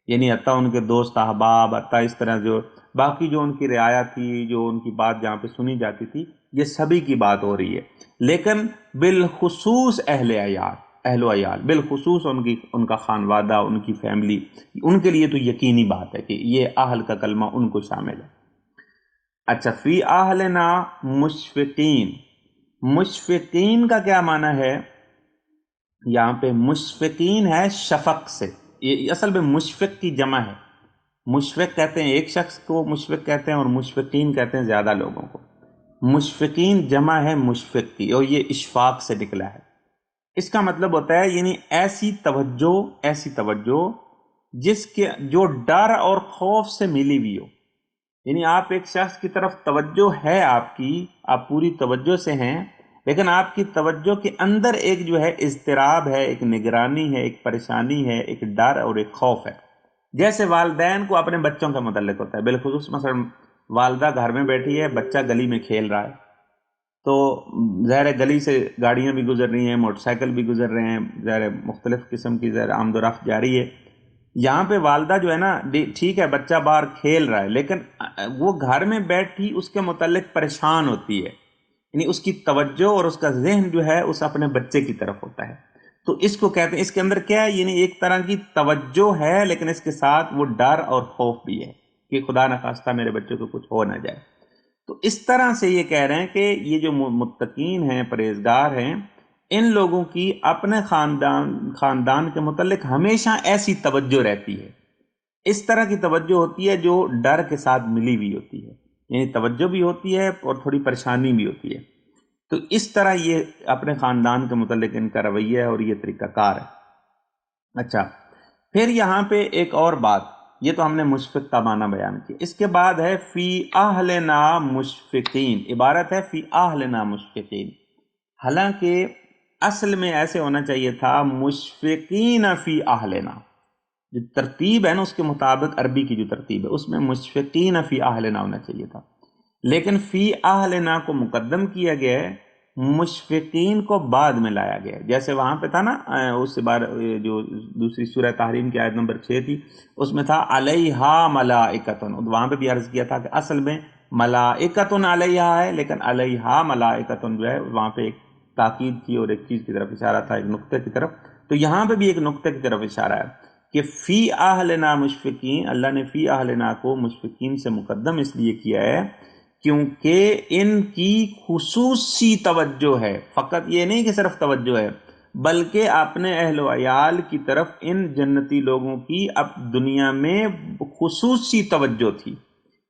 یعنی حتیٰ ان کے دوست احباب، حتیٰ اس طرح جو باقی جو ان کی رعایا تھی، جو ان کی بات جہاں پہ سنی جاتی تھی، یہ سبھی کی بات ہو رہی ہے، لیکن بالخصوص اہل و عیال، بالخصوص ان کا خانوادہ، ان کی فیملی، ان کے لیے تو یقینی بات ہے کہ یہ اہل کا کلمہ ان کو شامل ہے۔ اچھا، فی اہلنا مشفقین، مشفقین کا کیا معنی ہے؟ یہاں پہ مشفقین ہے شفق سے، یہ اصل میں مشفق کی جمع ہے، مشفق کہتے ہیں ایک شخص کو مشفق کہتے ہیں اور مشفقین کہتے ہیں زیادہ لوگوں کو۔ مشفقین جمع ہے مشفق کی، اور یہ اشفاق سے نکلا ہے۔ اس کا مطلب ہوتا ہے یعنی ایسی توجہ جس کے جو ڈر اور خوف سے ملی ہوئی ہو، یعنی آپ ایک شخص کی طرف توجہ ہے، آپ پوری توجہ سے ہیں، لیکن آپ کی توجہ کے اندر ایک جو ہے اضطراب ہے، ایک نگرانی ہے، ایک پریشانی ہے، ایک ڈر اور ایک خوف ہے۔ جیسے والدین کو اپنے بچوں کا متعلق ہوتا ہے، بالخصوص مثلا والدہ گھر میں بیٹھی ہے، بچہ گلی میں کھیل رہا ہے، تو ظاہر گلی سے گاڑیاں بھی گزر رہی ہیں، موٹر سائیکل بھی گزر رہے ہیں، ظاہر مختلف قسم کی ظاہر آمد و رفت جاری ہے۔ یہاں پہ والدہ جو ہے نا، ٹھیک ہے بچہ باہر کھیل رہا ہے، لیکن وہ گھر میں بیٹھی اس کے متعلق پریشان ہوتی ہے، یعنی اس کی توجہ اور اس کا ذہن جو ہے اس اپنے بچے کی طرف ہوتا ہے۔ تو اس کو کہتے ہیں، اس کے اندر کیا ہے، یعنی ایک طرح کی توجہ ہے، لیکن اس کے ساتھ وہ ڈر اور خوف بھی ہے کہ خدا نخواستہ میرے بچے کو کچھ ہو نہ جائے۔ تو اس طرح سے یہ کہہ رہے ہیں کہ یہ جو متقین ہیں، پرہیزگار ہیں، ان لوگوں کی اپنے خاندان کے متعلق ہمیشہ ایسی توجہ رہتی ہے، اس طرح کی توجہ ہوتی ہے جو ڈر کے ساتھ ملی ہوئی ہوتی ہے، یعنی توجہ بھی ہوتی ہے اور تھوڑی پریشانی بھی ہوتی ہے۔ تو اس طرح یہ اپنے خاندان کے متعلق ان کا رویہ ہے اور یہ طریقہ کار ہے۔ اچھا، پھر یہاں پہ ایک اور بات، یہ تو ہم نے مشفق کا معنی بیان کیا، اس کے بعد ہے فی اہلنا مشفقین، عبارت ہے فی اہلنا مشفقین، حالانکہ اصل میں ایسے ہونا چاہیے تھا مشفقین فی اہلنا، جو ترتیب ہے نا اس کے مطابق عربی کی جو ترتیب ہے اس میں مشفقین فی اہلنا ہونا چاہیے تھا، لیکن فی اہلنا کو مقدم کیا گیا ہے، مشفقین کو بعد میں لایا گیا ہے۔ جیسے وہاں پہ تھا نا اس بار جو دوسری سورہ تحریم کی آیت نمبر 6 تھی، اس میں تھا علیہا ملائکتن، وہاں پہ بھی عرض کیا تھا کہ اصل میں ملائکتن علیہا ہے، لیکن علیہا ملائکتن جو ہے وہاں پہ ایک تاکید تھی اور ایک چیز کی طرف اشارہ تھا، ایک نقطے کی طرف۔ تو یہاں پہ بھی ایک نقطے کی طرف اشارہ ہے کہ فی اہلنا مشفقین، اللہ نے فی اہلنا کو مشفقین سے مقدم اس لیے کیا ہے کیونکہ ان کی خصوصی توجہ ہے، فقط یہ نہیں کہ صرف توجہ ہے، بلکہ اپنے اہل و عیال کی طرف ان جنتی لوگوں کی اب دنیا میں خصوصی توجہ تھی،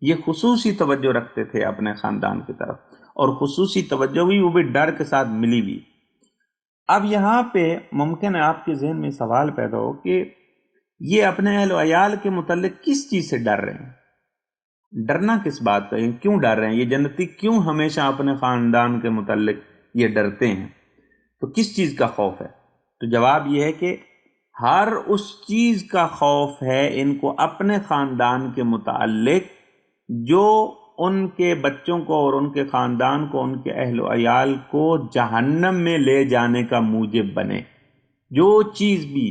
یہ خصوصی توجہ رکھتے تھے اپنے خاندان کی طرف، اور خصوصی توجہ بھی وہ بھی ڈر کے ساتھ ملی ہوئی۔ اب یہاں پہ ممکن ہے آپ کے ذہن میں سوال پیدا ہو کہ یہ اپنے اہل و عیال کے متعلق کس چیز سے ڈر رہے ہیں؟ ڈرنا کس بات کا ہے؟ کیوں ڈر رہے ہیں؟ یہ جنتی کیوں ہمیشہ اپنے خاندان کے متعلق یہ ڈرتے ہیں؟ تو کس چیز کا خوف ہے؟ تو جواب یہ ہے کہ ہر اس چیز کا خوف ہے ان کو اپنے خاندان کے متعلق جو ان کے بچوں کو اور ان کے خاندان کو، ان کے اہل و عیال کو جہنم میں لے جانے کا موجب بنے۔ جو چیز بھی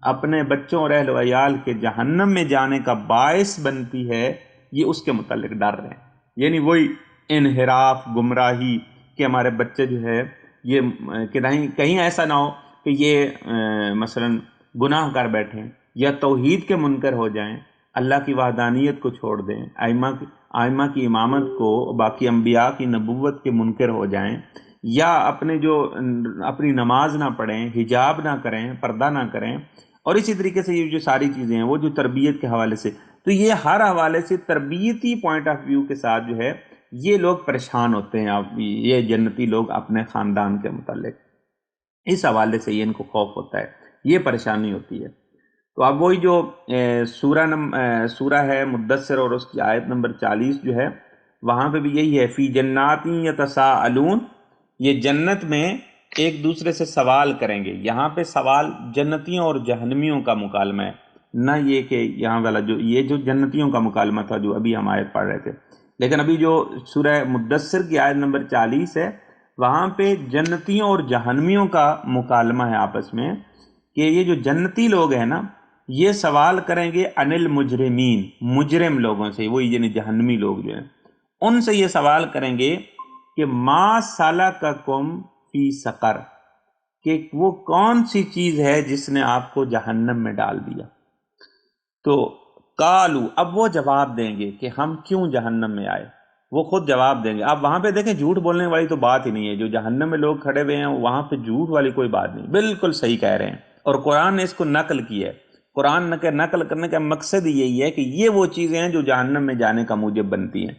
اپنے بچوں اور اہل و عیال کے جہنم میں جانے کا باعث بنتی ہے، یہ اس کے متعلق ڈر رہے ہیں۔ یعنی وہی انحراف، گمراہی، کہ ہمارے بچے جو ہے یہ کہیں ایسا نہ ہو کہ یہ مثلا گناہ کر بیٹھیں یا توحید کے منکر ہو جائیں، اللہ کی وحدانیت کو چھوڑ دیں، ائمہ کی امامت کو، باقی انبیاء کی نبوت کے منکر ہو جائیں، یا اپنی نماز نہ پڑھیں، حجاب نہ کریں، پردہ نہ کریں، اور اسی طریقے سے یہ جو ساری چیزیں ہیں وہ جو تربیت کے حوالے سے، تو یہ ہر حوالے سے تربیتی پوائنٹ آف ویو کے ساتھ جو ہے یہ لوگ پریشان ہوتے ہیں، یہ جنتی لوگ اپنے خاندان کے متعلق، اس حوالے سے یہ ان کو خوف ہوتا ہے، یہ پریشانی ہوتی ہے۔ تو اب وہی جو سورہ ہے مدثر اور اس کی آیت نمبر 40 جو ہے، وہاں پہ بھی یہی ہے، فی جنات یتساءلون، یہ جنت میں ایک دوسرے سے سوال کریں گے۔ یہاں پہ سوال جنتیوں اور جہنمیوں کا مکالمہ ہے، نہ یہ کہ یہاں والا یہ جو جنتیوں کا مکالمہ تھا جو ابھی ہم آیت پڑھ رہے تھے، لیکن ابھی جو سورہ مدثر کی آیت نمبر 40 ہے، وہاں پہ جنتیوں اور جہنمیوں کا مکالمہ ہے آپس میں، کہ یہ جو جنتی لوگ ہیں نا، یہ سوال کریں گے عن المجرمین، مجرم لوگوں سے، وہی یعنی جہنمی لوگ جو ہیں، ان سے یہ سوال کریں گے کہ ما سلککم فی سقر، کہ وہ کون سی چیز ہے جس نے آپ کو جہنم میں ڈال دیا۔ تو قالو، اب وہ جواب دیں گے کہ ہم کیوں جہنم میں آئے، وہ خود جواب دیں گے۔ اب وہاں پہ دیکھیں جھوٹ بولنے والی تو بات ہی نہیں ہے، جو جہنم میں لوگ کھڑے ہوئے ہیں وہاں پہ جھوٹ والی کوئی بات نہیں، بالکل صحیح کہہ رہے ہیں، اور قرآن نے اس کو نقل کی ہے۔ قرآن نقل کرنے کا مقصد یہی ہے کہ یہ وہ چیزیں ہیں جو جہنم میں جانے کا موجب بنتی ہیں۔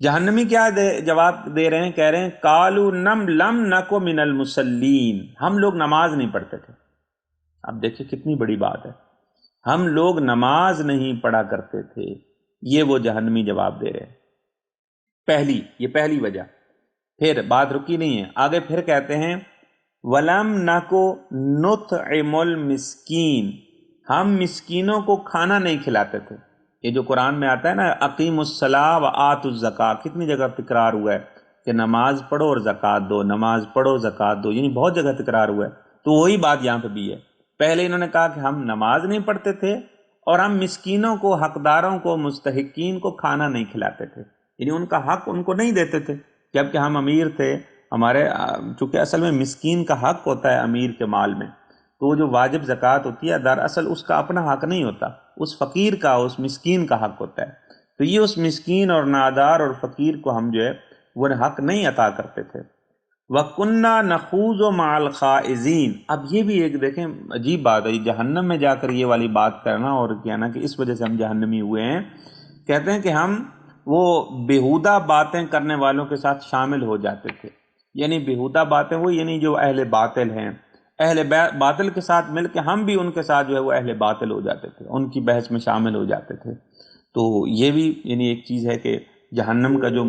جہنمی کیا جواب دے رہے ہیں؟ کہہ رہے ہیں قالوا لم نکو من المصلین، ہم لوگ نماز نہیں پڑھتے تھے۔ اب دیکھیں کتنی بڑی بات ہے، ہم لوگ نماز نہیں پڑھا کرتے تھے، یہ وہ جہنمی جواب دے رہے ہیں۔ یہ پہلی وجہ۔ پھر بات رکی نہیں ہے، آگے پھر کہتے ہیں وَلَمْ نَكُ نُطْعِمُ الْمِسْكِينَ، ہم مسکینوں کو کھانا نہیں کھلاتے تھے۔ یہ جو قرآن میں آتا ہے نا اقیم الصلاۃ وآتوا الزکاۃ، کتنی جگہ تکرار ہوا ہے کہ نماز پڑھو اور زکوٰۃ دو، نماز پڑھو زکوٰۃ دو، یعنی بہت جگہ تکرار ہوا ہے۔ تو وہی بات یہاں پہ بھی ہے، پہلے انہوں نے کہا کہ ہم نماز نہیں پڑھتے تھے اور ہم مسکینوں کو، حقداروں کو، مستحقین کو کھانا نہیں کھلاتے تھے، یعنی ان کا حق ان کو نہیں دیتے تھے، جبکہ ہم امیر تھے، ہمارے چونکہ اصل میں مسکین کا حق ہوتا ہے امیر کے مال میں، تو وہ جو واجب زکوٰۃ ہوتی ہے دراصل اس کا اپنا حق نہیں ہوتا، اس فقیر کا، اس مسکین کا حق ہوتا ہے۔ تو یہ اس مسکین اور نادار اور فقیر کو ہم جو ہے وہ حق نہیں عطا کرتے تھے۔ وَكُنَّا نَخُوضُ مَعَ الْخَائِضِينَ، اب یہ بھی ایک دیکھیں عجیب بات ہے، جہنم میں جا کر یہ والی بات کرنا اور کہنا کہ اس وجہ سے ہم جہنمی ہوئے ہیں۔ کہتے ہیں کہ ہم وہ بیہودہ باتیں کرنے والوں کے ساتھ شامل ہو جاتے تھے، یعنی بیہودہ باتیں وہ یعنی جو اہل باطل ہیں، اہل باطل کے ساتھ مل کے ہم بھی ان کے ساتھ جو ہے وہ اہل باطل ہو جاتے تھے، ان کی بحث میں شامل ہو جاتے تھے۔ تو یہ بھی یعنی ایک چیز ہے کہ جہنم کا جو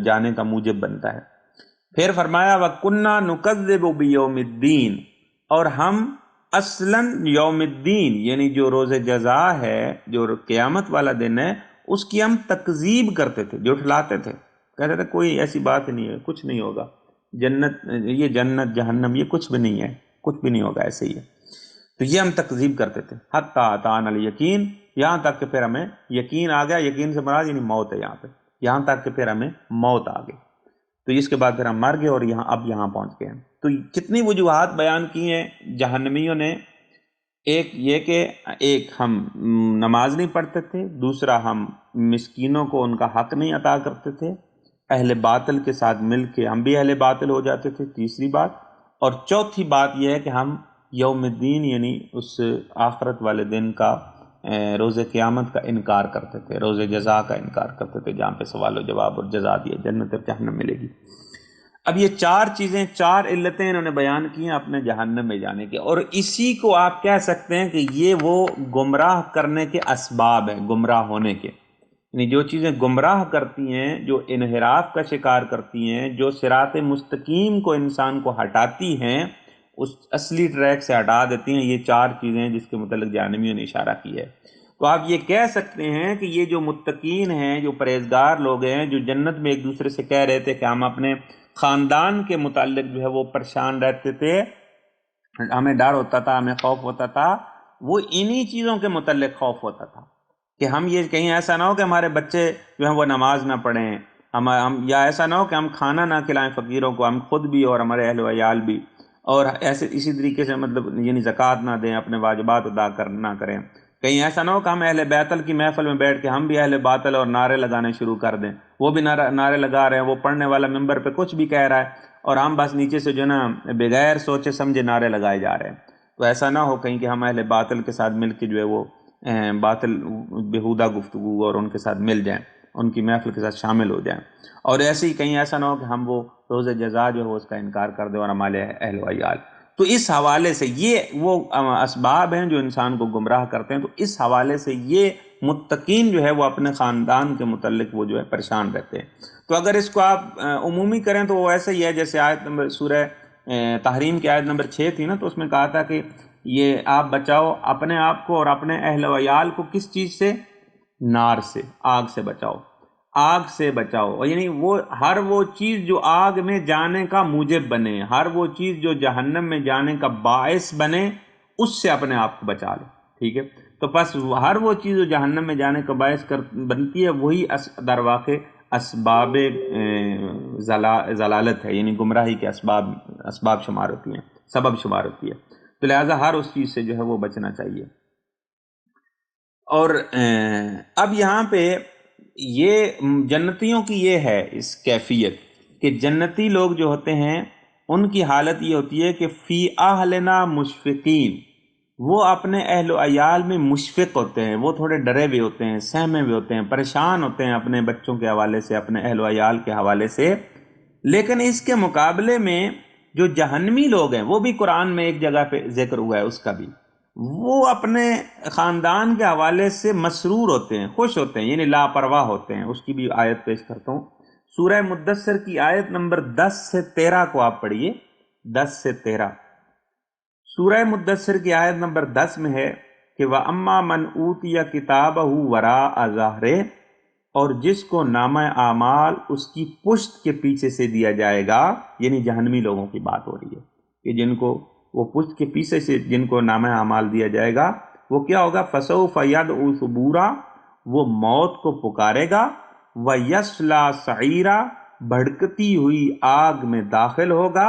جانے کا موجب بنتا ہے۔ پھر فرمایا وَكُنَّا نُكَذِّبُ بِيَوْمِ الدِّينِ، اور ہم اصلاً یوم الدین یعنی جو روز جزا ہے، جو قیامت والا دن ہے، اس کی ہم تکذیب کرتے تھے، جھٹلاتے تھے، کہتے تھے کوئی ایسی بات نہیں ہے، کچھ نہیں ہوگا، جنت جہنم یہ کچھ بھی نہیں ہے، کچھ بھی نہیں ہوگا، ایسے ہی ہے۔ تو یہ ہم تکذیب کرتے تھے، حتیٰ اتانا الیقین، یہاں تک کہ پھر ہمیں یقین آ گیا، یقین سے مراد یعنی موت ہے یہاں پہ، یہاں تک کہ پھر ہمیں موت آ گئی، تو اس کے بعد پھر ہم مر گئے اور اب یہاں پہنچ گئے ہیں۔ تو کتنی وجوہات بیان کی ہیں جہنمیوں نے، ایک یہ کہ ایک ہم نماز نہیں پڑھتے تھے، دوسرا ہم مسکینوں کو ان کا حق نہیں عطا کرتے تھے، اہل باطل کے ساتھ مل کے ہم بھی اہل باطل ہو جاتے تھے، تیسری بات، اور چوتھی بات یہ ہے کہ ہم یوم الدین یعنی اس آخرت والے دن کا، روز قیامت کا انکار کرتے تھے، روز جزا کا انکار کرتے تھے، جہاں پہ سوال و جواب اور جزا دی جنت اور جہنم ملے گی۔ اب یہ چار چیزیں، چار علتیں انہوں نے بیان کی ہیں اپنے جہنم میں جانے کے، اور اسی کو آپ کہہ سکتے ہیں کہ یہ وہ گمراہ کرنے کے اسباب ہیں، گمراہ ہونے کے، یعنی جو چیزیں گمراہ کرتی ہیں، جو انحراف کا شکار کرتی ہیں، جو صراط مستقیم کو انسان کو ہٹاتی ہیں، اس اصلی ٹریک سے ہٹا دیتی ہیں، یہ چار چیزیں ہیں جس کے متعلق جہنمیوں نے اشارہ کیا ہے۔ تو آپ یہ کہہ سکتے ہیں کہ یہ جو متقین ہیں، جو پرہیزگار لوگ ہیں، جو جنت میں ایک دوسرے سے کہہ رہے تھے کہ ہم اپنے خاندان کے متعلق جو ہے وہ پریشان رہتے تھے، ہمیں ڈر ہوتا تھا، ہمیں خوف ہوتا تھا، وہ انہی چیزوں کے متعلق خوف ہوتا تھا کہ ہم یہ کہیں ایسا نہ ہو کہ ہمارے بچے جو ہیں وہ نماز نہ پڑھیں، ہم یا ایسا نہ ہو کہ ہم کھانا نہ کھلائیں فقیروں کو، ہم خود بھی اور ہمارے اہل و عیال بھی، اور ایسے اسی طریقے سے مطلب یعنی زکوٰۃ نہ دیں، اپنے واجبات ادا نہ کریں، کہیں ایسا نہ ہو کہ ہم اہل بیتل کی محفل میں بیٹھ کے ہم بھی اہل باطل اور نعرے لگانے شروع کر دیں، وہ بھی نعرے لگا رہے ہیں، وہ پڑھنے والا ممبر پہ کچھ بھی کہہ رہا ہے اور ہم بس نیچے سے جو نا بغیر سوچے سمجھے نعرے لگائے جا رہے ہیں۔ تو ایسا نہ ہو کہیں کہ ہم اہل باطل کے ساتھ مل کے جو ہے وہ باطل بہودہ گفتگو اور ان کے ساتھ مل جائیں، ان کی محفل کے ساتھ شامل ہو جائیں، اور ایسے ہی کہیں ایسا نہ ہو کہ ہم وہ روز جزا جو ہے اس کا انکار کر دیں اور ہمارے اہل و عیال۔ تو اس حوالے سے یہ وہ اسباب ہیں جو انسان کو گمراہ کرتے ہیں، تو اس حوالے سے یہ متقین جو ہے وہ اپنے خاندان کے متعلق وہ جو ہے پریشان رہتے ہیں۔ تو اگر اس کو آپ عمومی کریں تو وہ ایسا ہی ہے جیسے آیت نمبر سورہ تحریم کی آیت نمبر 6 تھی نا، تو اس میں کہا تھا کہ یہ آپ بچاؤ اپنے آپ کو اور اپنے اہل و عیال کو کس چیز سے؟ نار سے، آگ سے بچاؤ، آگ سے بچاؤ، اور یعنی وہ ہر وہ چیز جو آگ میں جانے کا موجب بنے، ہر وہ چیز جو جہنم میں جانے کا باعث بنے، اس سے اپنے آپ کو بچا لو، ٹھیک ہے؟ تو بس ہر وہ چیز جو جہنم میں جانے کا باعث بنتی ہے، وہی در واقع اسباب ضلالت ہے، یعنی گمراہی کے اسباب شمار ہوتی ہیں، سبب شمار ہوتی ہے۔ تو لہٰذا ہر اس چیز سے جو ہے وہ بچنا چاہیے۔ اور اب یہاں پہ یہ جنتیوں کی یہ ہے اس کیفیت کہ جنتی لوگ جو ہوتے ہیں ان کی حالت یہ ہوتی ہے کہ فی اہلنا مشفقین، وہ اپنے اہل و عیال میں مشفق ہوتے ہیں، وہ تھوڑے ڈرے ہوئے ہوتے ہیں، سہمے ہوئے ہوتے ہیں، پریشان ہوتے ہیں اپنے بچوں کے حوالے سے، اپنے اہل و عیال کے حوالے سے۔ لیکن اس کے مقابلے میں جو جہنمی لوگ ہیں، وہ بھی قرآن میں ایک جگہ پہ ذکر ہوا ہے اس کا بھی، وہ اپنے خاندان کے حوالے سے مسرور ہوتے ہیں، خوش ہوتے ہیں، یعنی لاپرواہ ہوتے ہیں۔ اس کی بھی آیت پیش کرتا ہوں، سورہ مدثر کی آیت نمبر 10 سے 13 کو آپ پڑھیے، 10 سے 13۔ سورہ مدثر کی آیت نمبر 10 میں ہے کہ وَأَمَّا مَنْ أُوتِيَ كِتَابَهُ وَرَاءَ ظَهْرِهِ، اور جس کو نامہ اعمال اس کی پشت کے پیچھے سے دیا جائے گا، یعنی جہنمی لوگوں کی بات ہو رہی ہے کہ جن کو وہ پشت کے پیچھے سے جن کو نامہ اعمال دیا جائے گا، وہ کیا ہوگا؟ فَسَوْفَ يَدْعُو ثُبُورًا، وہ موت کو پکارے گا، وَيَصْلَىٰ سَعِيرًا، بھڑکتی ہوئی آگ میں داخل ہوگا،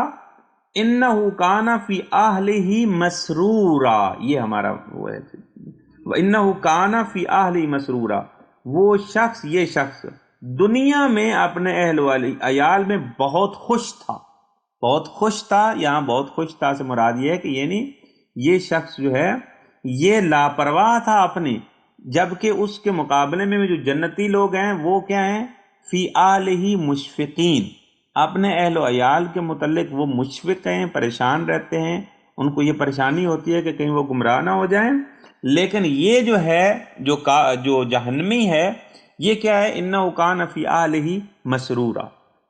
اِنَّهُ كَانَ فِي أَهْلِهِ مَسْرُورًا، یہ ہمارا وہ ہے، وَإِنَّهُ كَانَ فِي أَهْلِهِ مَسْرُورًا، وہ شخص، یہ شخص دنیا میں اپنے اہل و عیال میں بہت خوش تھا، بہت خوش تھا۔ یہاں بہت خوش تھا سے مراد یہ ہے کہ یعنی یہ شخص جو ہے یہ لاپرواہ تھا اپنی، جبکہ اس کے مقابلے میں جو جنتی لوگ ہیں وہ کیا ہیں؟ فی آلہ مشفقین، اپنے اہل و عیال کے متعلق وہ مشفق ہیں، پریشان رہتے ہیں، ان کو یہ پریشانی ہوتی ہے کہ کہیں وہ گمراہ نہ ہو جائیں۔ لیکن یہ جو ہے جو جہنمی ہے، یہ کیا ہے؟ اِنَّهُ كَانَ فِي أَهْلِهِ مَسْرُورًا،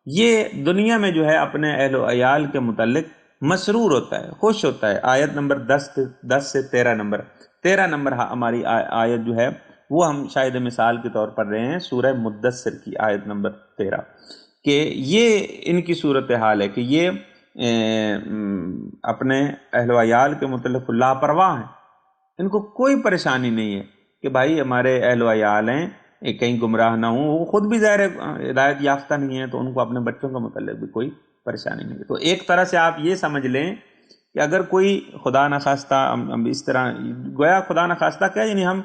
یہ دنیا میں جو ہے اپنے اہل و عیال کے متعلق مسرور ہوتا ہے، خوش ہوتا ہے۔ آیت نمبر 10 سے 13 نمبر ہماری آیت جو ہے وہ ہم شاید مثال کے طور پر رہے ہیں سورہ مدثر کی آیت نمبر 13، کہ یہ ان کی صورتحال ہے کہ یہ اپنے اہل و عیال کے متعلق لاپرواہ ہیں، ان کو کوئی پریشانی نہیں ہے کہ بھائی ہمارے اہل و عیال ہیں کہیں گمراہ نہ ہوں، وہ خود بھی ظاہر ہدایت یافتہ نہیں ہے، تو ان کو اپنے بچوں کے متعلق بھی کوئی پریشانی نہیں ہے۔ تو ایک طرح سے آپ یہ سمجھ لیں کہ اگر کوئی خدا نخواستہ ہم اس طرح گویا خدا نخواستہ کیا، یعنی ہم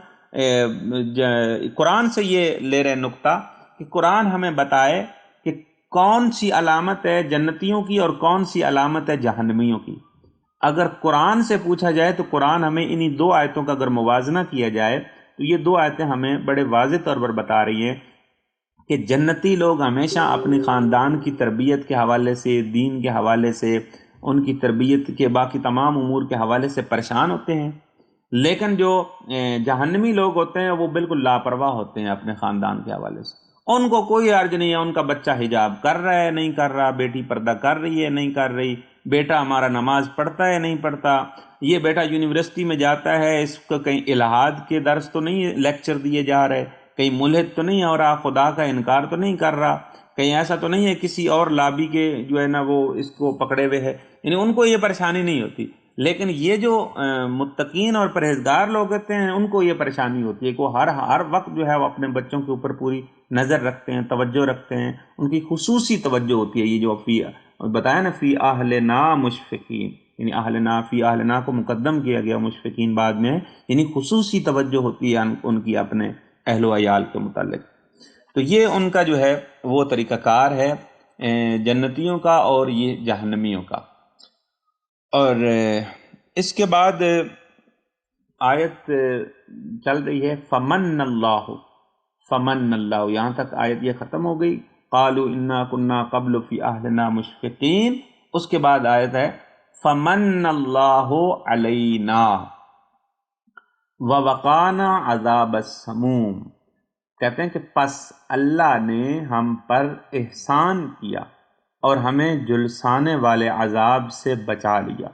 قرآن سے یہ لے رہے نقطہ کہ قرآن ہمیں بتائے کہ کون سی علامت ہے جنتیوں کی اور کون سی علامت ہے جہنمیوں کی۔ اگر قرآن سے پوچھا جائے تو قرآن ہمیں انہی دو آیتوں کا اگر موازنہ کیا جائے تو یہ دو آیتیں ہمیں بڑے واضح طور پر بتا رہی ہیں کہ جنتی لوگ ہمیشہ اپنے خاندان کی تربیت کے حوالے سے، دین کے حوالے سے، ان کی تربیت کے باقی تمام امور کے حوالے سے پریشان ہوتے ہیں، لیکن جو جہنمی لوگ ہوتے ہیں وہ بالکل لاپرواہ ہوتے ہیں اپنے خاندان کے حوالے سے. ان کو کوئی عرض نہیں ہے ان کا بچہ حجاب کر رہا ہے نہیں کر رہا، بیٹی پردہ کر رہی ہے نہیں کر رہی، بیٹا ہمارا نماز پڑھتا ہے نہیں پڑھتا، یہ بیٹا یونیورسٹی میں جاتا ہے، اس کو کہیں الہاد کے درس تو نہیں لیکچر دیے جا رہے، کہیں ملحد تو نہیں ہو رہا، خدا کا انکار تو نہیں کر رہا، کہیں ایسا تو نہیں ہے کسی اور لابی کے جو ہے نا وہ اس کو پکڑے ہوئے ہے. یعنی ان کو یہ پریشانی نہیں ہوتی. لیکن یہ جو متقین اور پرہیزگار لوگ ہوتے ہیں ان کو یہ پریشانی ہوتی ہے کہ وہ ہر وقت جو ہے وہ اپنے بچوں کے اوپر پوری نظر رکھتے ہیں، توجہ رکھتے ہیں، ان کی خصوصی توجہ ہوتی ہے. یہ جو بتایا نا فی اہلنا مشفقین، یعنی اہلنا، فی اہلنا کو مقدم کیا گیا، مشفقین بعد میں، یعنی خصوصی توجہ ہوتی ہے ان کی اپنے اہل و عیال کے متعلق. تو یہ ان کا جو ہے وہ طریقہ کار ہے جنتیوں کا اور یہ جہنمیوں کا. اور اس کے بعد آیت چل رہی ہے فمن اللہ، فمن اللہ، یہاں تک آیت یہ ختم ہو گئی. قالوا انا كنا قبل فی اہلنا مشفقین. اس کے بعد آیت ہے فمن اللہ علینا ووقانا عذاب السموم. کہتے ہیں کہ پس اللہ نے ہم پر احسان کیا اور ہمیں جلسانے والے عذاب سے بچا لیا.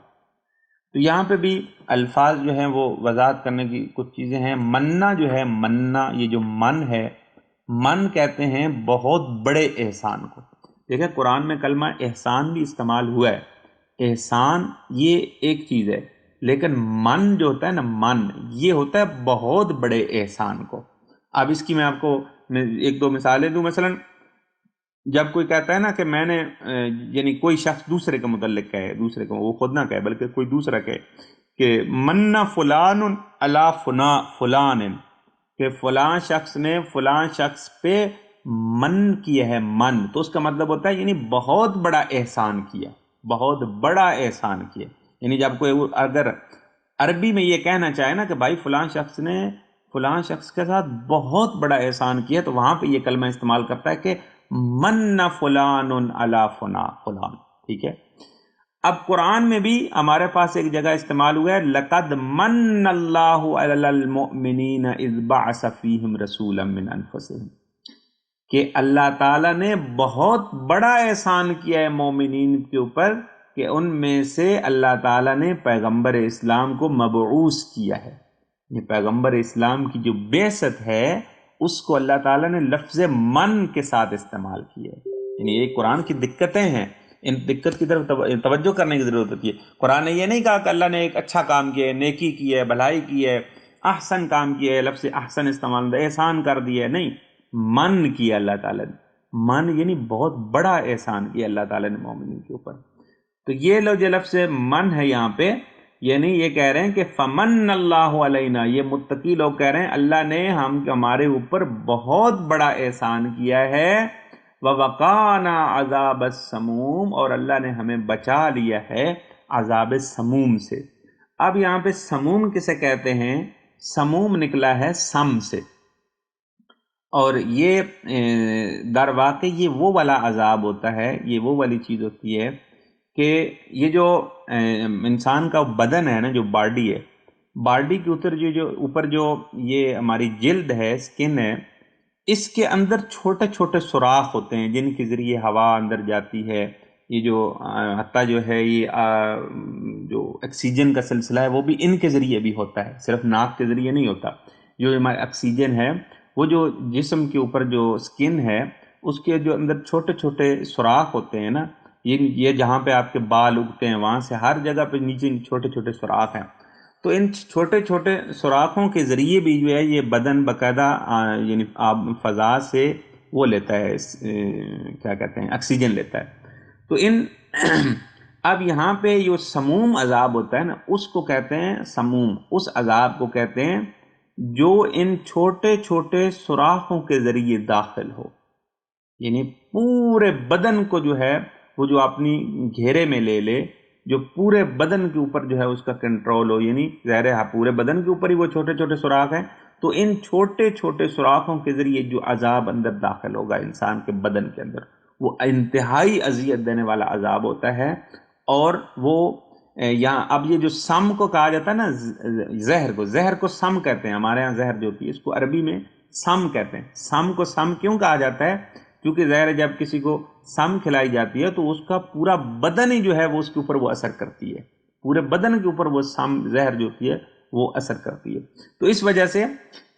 تو یہاں پہ بھی الفاظ جو ہیں وہ وضاحت کرنے کی کچھ چیزیں ہیں. مننا جو ہے، مننا، یہ جو من ہے، من کہتے ہیں بہت بڑے احسان کو. دیکھیں قرآن میں کلمہ احسان بھی استعمال ہوا ہے. احسان یہ ایک چیز ہے، لیکن من جو ہوتا ہے نا، من یہ ہوتا ہے بہت بڑے احسان کو. اب اس کی میں آپ کو ایک دو مثالیں دوں. مثلا جب کوئی کہتا ہے نا کہ میں نے یعنی کوئی شخص دوسرے کے متعلق کہے، دوسرے کو، وہ خود نہ کہے بلکہ کوئی دوسرا کہے کہ من فلان علی فلان، کہ فلاں شخص نے فلاں شخص پہ من کیا ہے، من تو اس کا مطلب ہوتا ہے یعنی بہت بڑا احسان کیا، بہت بڑا احسان کیا. یعنی جب کوئی اگر عربی میں یہ کہنا چاہے نا کہ بھائی فلاں شخص نے فلاں شخص کے ساتھ بہت بڑا احسان کیا، تو وہاں پہ یہ کلمہ استعمال کرتا ہے کہ من فلان علی فلان. ٹھیک ہے. اب قرآن میں بھی ہمارے پاس ایک جگہ استعمال ہوا ہے لقد من اللہ علی المؤمنین اذ بعث فیہم رسولا من انفسہم، کہ اللہ تعالیٰ نے بہت بڑا احسان کیا ہے مومنین کے اوپر کہ ان میں سے اللہ تعالیٰ نے پیغمبر اسلام کو مبعوث کیا ہے. یہ پیغمبر اسلام کی جو بعثت ہے اس کو اللہ تعالیٰ نے لفظ من کے ساتھ استعمال کیا ہے. یعنی یہ قرآن کی دقتیں ہیں، ان دقت کی طرف توجہ کرنے کی ضرورت ہوتی ہے. قرآن نے یہ نہیں کہا کہ اللہ نے ایک اچھا کام کیا ہے، نیکی کی ہے، بھلائی کی ہے، احسن کام کیا ہے، لفظ احسن استعمال، احسان کر دیا ہے. نہیں، من کیا اللہ تعالیٰ نے. من یعنی بہت بڑا احسان کیا اللہ تعالیٰ نے مومنین کے اوپر. تو یہ لو جو لفظ من ہے یہاں پہ، یعنی یہ کہہ رہے ہیں کہ فمن اللہ علینا، یہ متقی لوگ کہہ رہے ہیں اللہ نے ہمارے اوپر بہت بڑا احسان کیا ہے. وَوَقَانَا عَذَابَ السَّمُومِ، اور اللہ نے ہمیں بچا لیا ہے عذاب سموم سے. اب یہاں پہ سموم کسے کہتے ہیں؟ سموم نکلا ہے سم سے، اور یہ در واقع یہ وہ والا عذاب ہوتا ہے، یہ وہ والی چیز ہوتی ہے کہ یہ جو انسان کا بدن ہے نا، جو باڈی ہے، باڈی کے اوپر جو یہ ہماری جلد ہے، سکن ہے، اس کے اندر چھوٹے چھوٹے سوراخ ہوتے ہیں جن کے ذریعے ہوا اندر جاتی ہے. یہ جو حتیٰ جو ہے یہ جو آکسیجن کا سلسلہ ہے وہ بھی ان کے ذریعے بھی ہوتا ہے، صرف ناک کے ذریعے نہیں ہوتا. جو ہمارا آکسیجن ہے وہ جو جسم کے اوپر جو سکن ہے اس کے جو اندر چھوٹے چھوٹے سوراخ ہوتے ہیں نا، یہ جہاں پہ آپ کے بال اگتے ہیں وہاں سے ہر جگہ پہ نیچے چھوٹے چھوٹے سوراخ ہیں. تو ان چھوٹے چھوٹے سوراخوں کے ذریعے بھی جو ہے یہ بدن باقاعدہ یعنی فضا سے وہ لیتا ہے، کیا کہتے ہیں، آکسیجن لیتا ہے. تو اب یہاں پہ جو سموم عذاب ہوتا ہے نا اس کو کہتے ہیں سموم، اس عذاب کو کہتے ہیں جو ان چھوٹے چھوٹے سوراخوں کے ذریعے داخل ہو. یعنی پورے بدن کو جو ہے وہ جو اپنی گھیرے میں لے لے، جو پورے بدن کے اوپر جو ہے اس کا کنٹرول ہو. یعنی ظاہر ہے پورے بدن کے اوپر ہی وہ چھوٹے چھوٹے سوراخ ہیں، تو ان چھوٹے چھوٹے سوراخوں کے ذریعے جو عذاب اندر داخل ہوگا انسان کے بدن کے اندر، وہ انتہائی اذیت دینے والا عذاب ہوتا ہے۔ اور وہ یہاں اب یہ جو سم کو کہا جاتا ہے نا، زہر کو سم کہتے ہیں، ہمارے ہاں زہر جو ہوتی ہے اس کو عربی میں سم کہتے ہیں۔ سم کو سم کیوں کہا جاتا ہے؟ کیونکہ زہر جب کسی کو سم کھلائی جاتی ہے تو اس کا پورا بدن ہی جو ہے وہ اس کے اوپر وہ اثر کرتی ہے، پورے بدن کے اوپر وہ سم زہر جو ہوتی ہے وہ اثر کرتی ہے۔ تو اس وجہ سے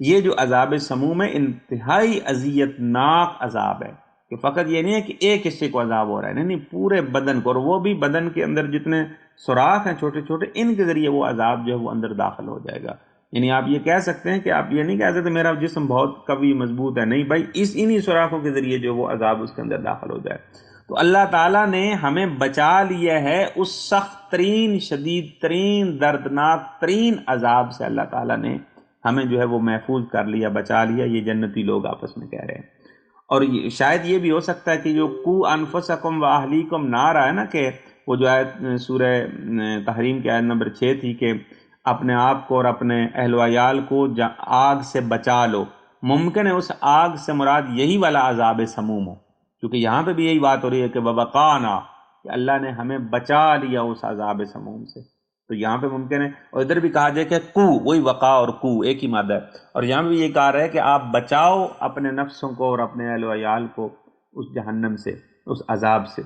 یہ جو عذاب سموم ہے انتہائی اذیت ناک عذاب ہے، کہ فقط یہ نہیں ہے کہ ایک حصے کو عذاب ہو رہا ہے، نہیں پورے بدن کو، اور وہ بھی بدن کے اندر جتنے سوراخ ہیں چھوٹے چھوٹے، ان کے ذریعے وہ عذاب جو ہے وہ اندر داخل ہو جائے گا۔ یعنی آپ یہ کہہ سکتے ہیں کہ آپ یہ نہیں کہہ سکتے میرا جسم بہت قوی مضبوط ہے، نہیں بھائی، انہی سوراخوں کے ذریعے جو وہ عذاب اس کے اندر داخل ہو جائے۔ تو اللہ تعالیٰ نے ہمیں بچا لیا ہے اس سخت ترین، شدید ترین، دردناک ترین عذاب سے، اللہ تعالیٰ نے ہمیں جو ہے وہ محفوظ کر لیا، بچا لیا۔ یہ جنتی لوگ آپس میں کہہ رہے ہیں۔ اور شاید یہ بھی ہو سکتا ہے کہ جو قو انفسکم و اہلیکم نارا ہے نا، کہ وہ جو آیت سورہ تحریم کی آیت نمبر 6 تھی کہ اپنے آپ کو اور اپنے اہل و عیال کو آگ سے بچا لو، ممکن ہے اس آگ سے مراد یہی والا عذاب سموم ہو، کیونکہ یہاں پہ بھی یہی بات ہو رہی ہے کہ وَوَقَانَا، کہ اللہ نے ہمیں بچا لیا اس عذاب سموم سے۔ تو یہاں پہ ممکن ہے، اور ادھر بھی کہا جائے کہ کو، وہی وقا اور کو ایک ہی مادہ ہے، اور یہاں بھی یہ کہا رہا ہے کہ آپ بچاؤ اپنے نفسوں کو اور اپنے اہل و عیال کو اس جہنم سے، اس عذاب سے۔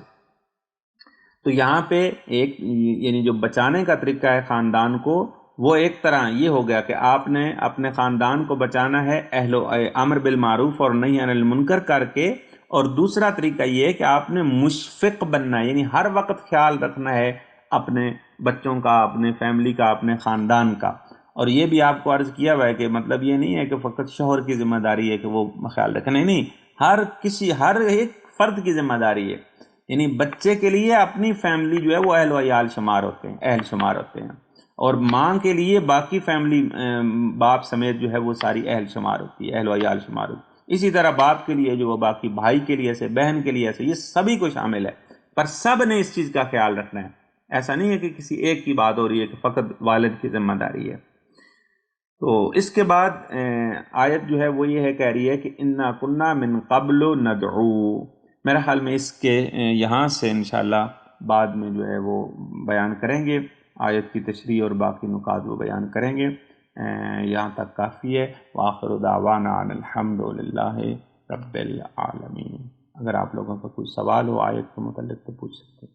تو یہاں پہ ایک یعنی جو بچانے کا طریقہ ہے خاندان کو، وہ ایک طرح یہ ہو گیا کہ آپ نے اپنے خاندان کو بچانا ہے امر بالمعروف اور نہی عن المنکر کر کے، اور دوسرا طریقہ یہ ہے کہ آپ نے مشفق بننا ہے، یعنی ہر وقت خیال رکھنا ہے اپنے بچوں کا، اپنے فیملی کا، اپنے خاندان کا۔ اور یہ بھی آپ کو عرض کیا ہوا ہے کہ مطلب یہ نہیں ہے کہ فقط شوہر کی ذمہ داری ہے کہ وہ خیال رکھے، نہیں، ہر ایک فرد کی ذمہ داری ہے۔ یعنی بچے کے لیے اپنی فیملی جو ہے وہ اہل و عیال شمار ہوتے ہیں، اہل شمار ہوتے ہیں، اور ماں کے لیے باقی فیملی باپ سمیت جو ہے وہ ساری اہل شمار ہوتی ہے، اہل و عیال شمار ہوتی ہے۔ اسی طرح باپ کے لیے جو وہ باقی بھائی کے لیے ایسے، بہن کے لیے ایسے، یہ سبھی کو شامل ہے، پر سب نے اس چیز کا خیال رکھنا ہے۔ ایسا نہیں ہے کہ کسی ایک کی بات ہو رہی ہے کہ فقط والد کی ذمہ داری ہے۔ تو اس کے بعد آیت جو ہے وہ یہ ہے، کہہ رہی ہے کہ انا کنا من قبل ندعو۔ میرا خیال میں اس کے یہاں سے انشاءاللہ بعد میں جو ہے وہ بیان کریں گے، آیت کی تشریح اور باقی نکات وہ بیان کریں گے۔ یہاں تک کافی ہے۔ وآخر دعوانا ان الحمد للہ رب العالمین۔ اگر آپ لوگوں کا کوئی سوال ہو آیت کے متعلق تو پوچھ سکتے ہیں۔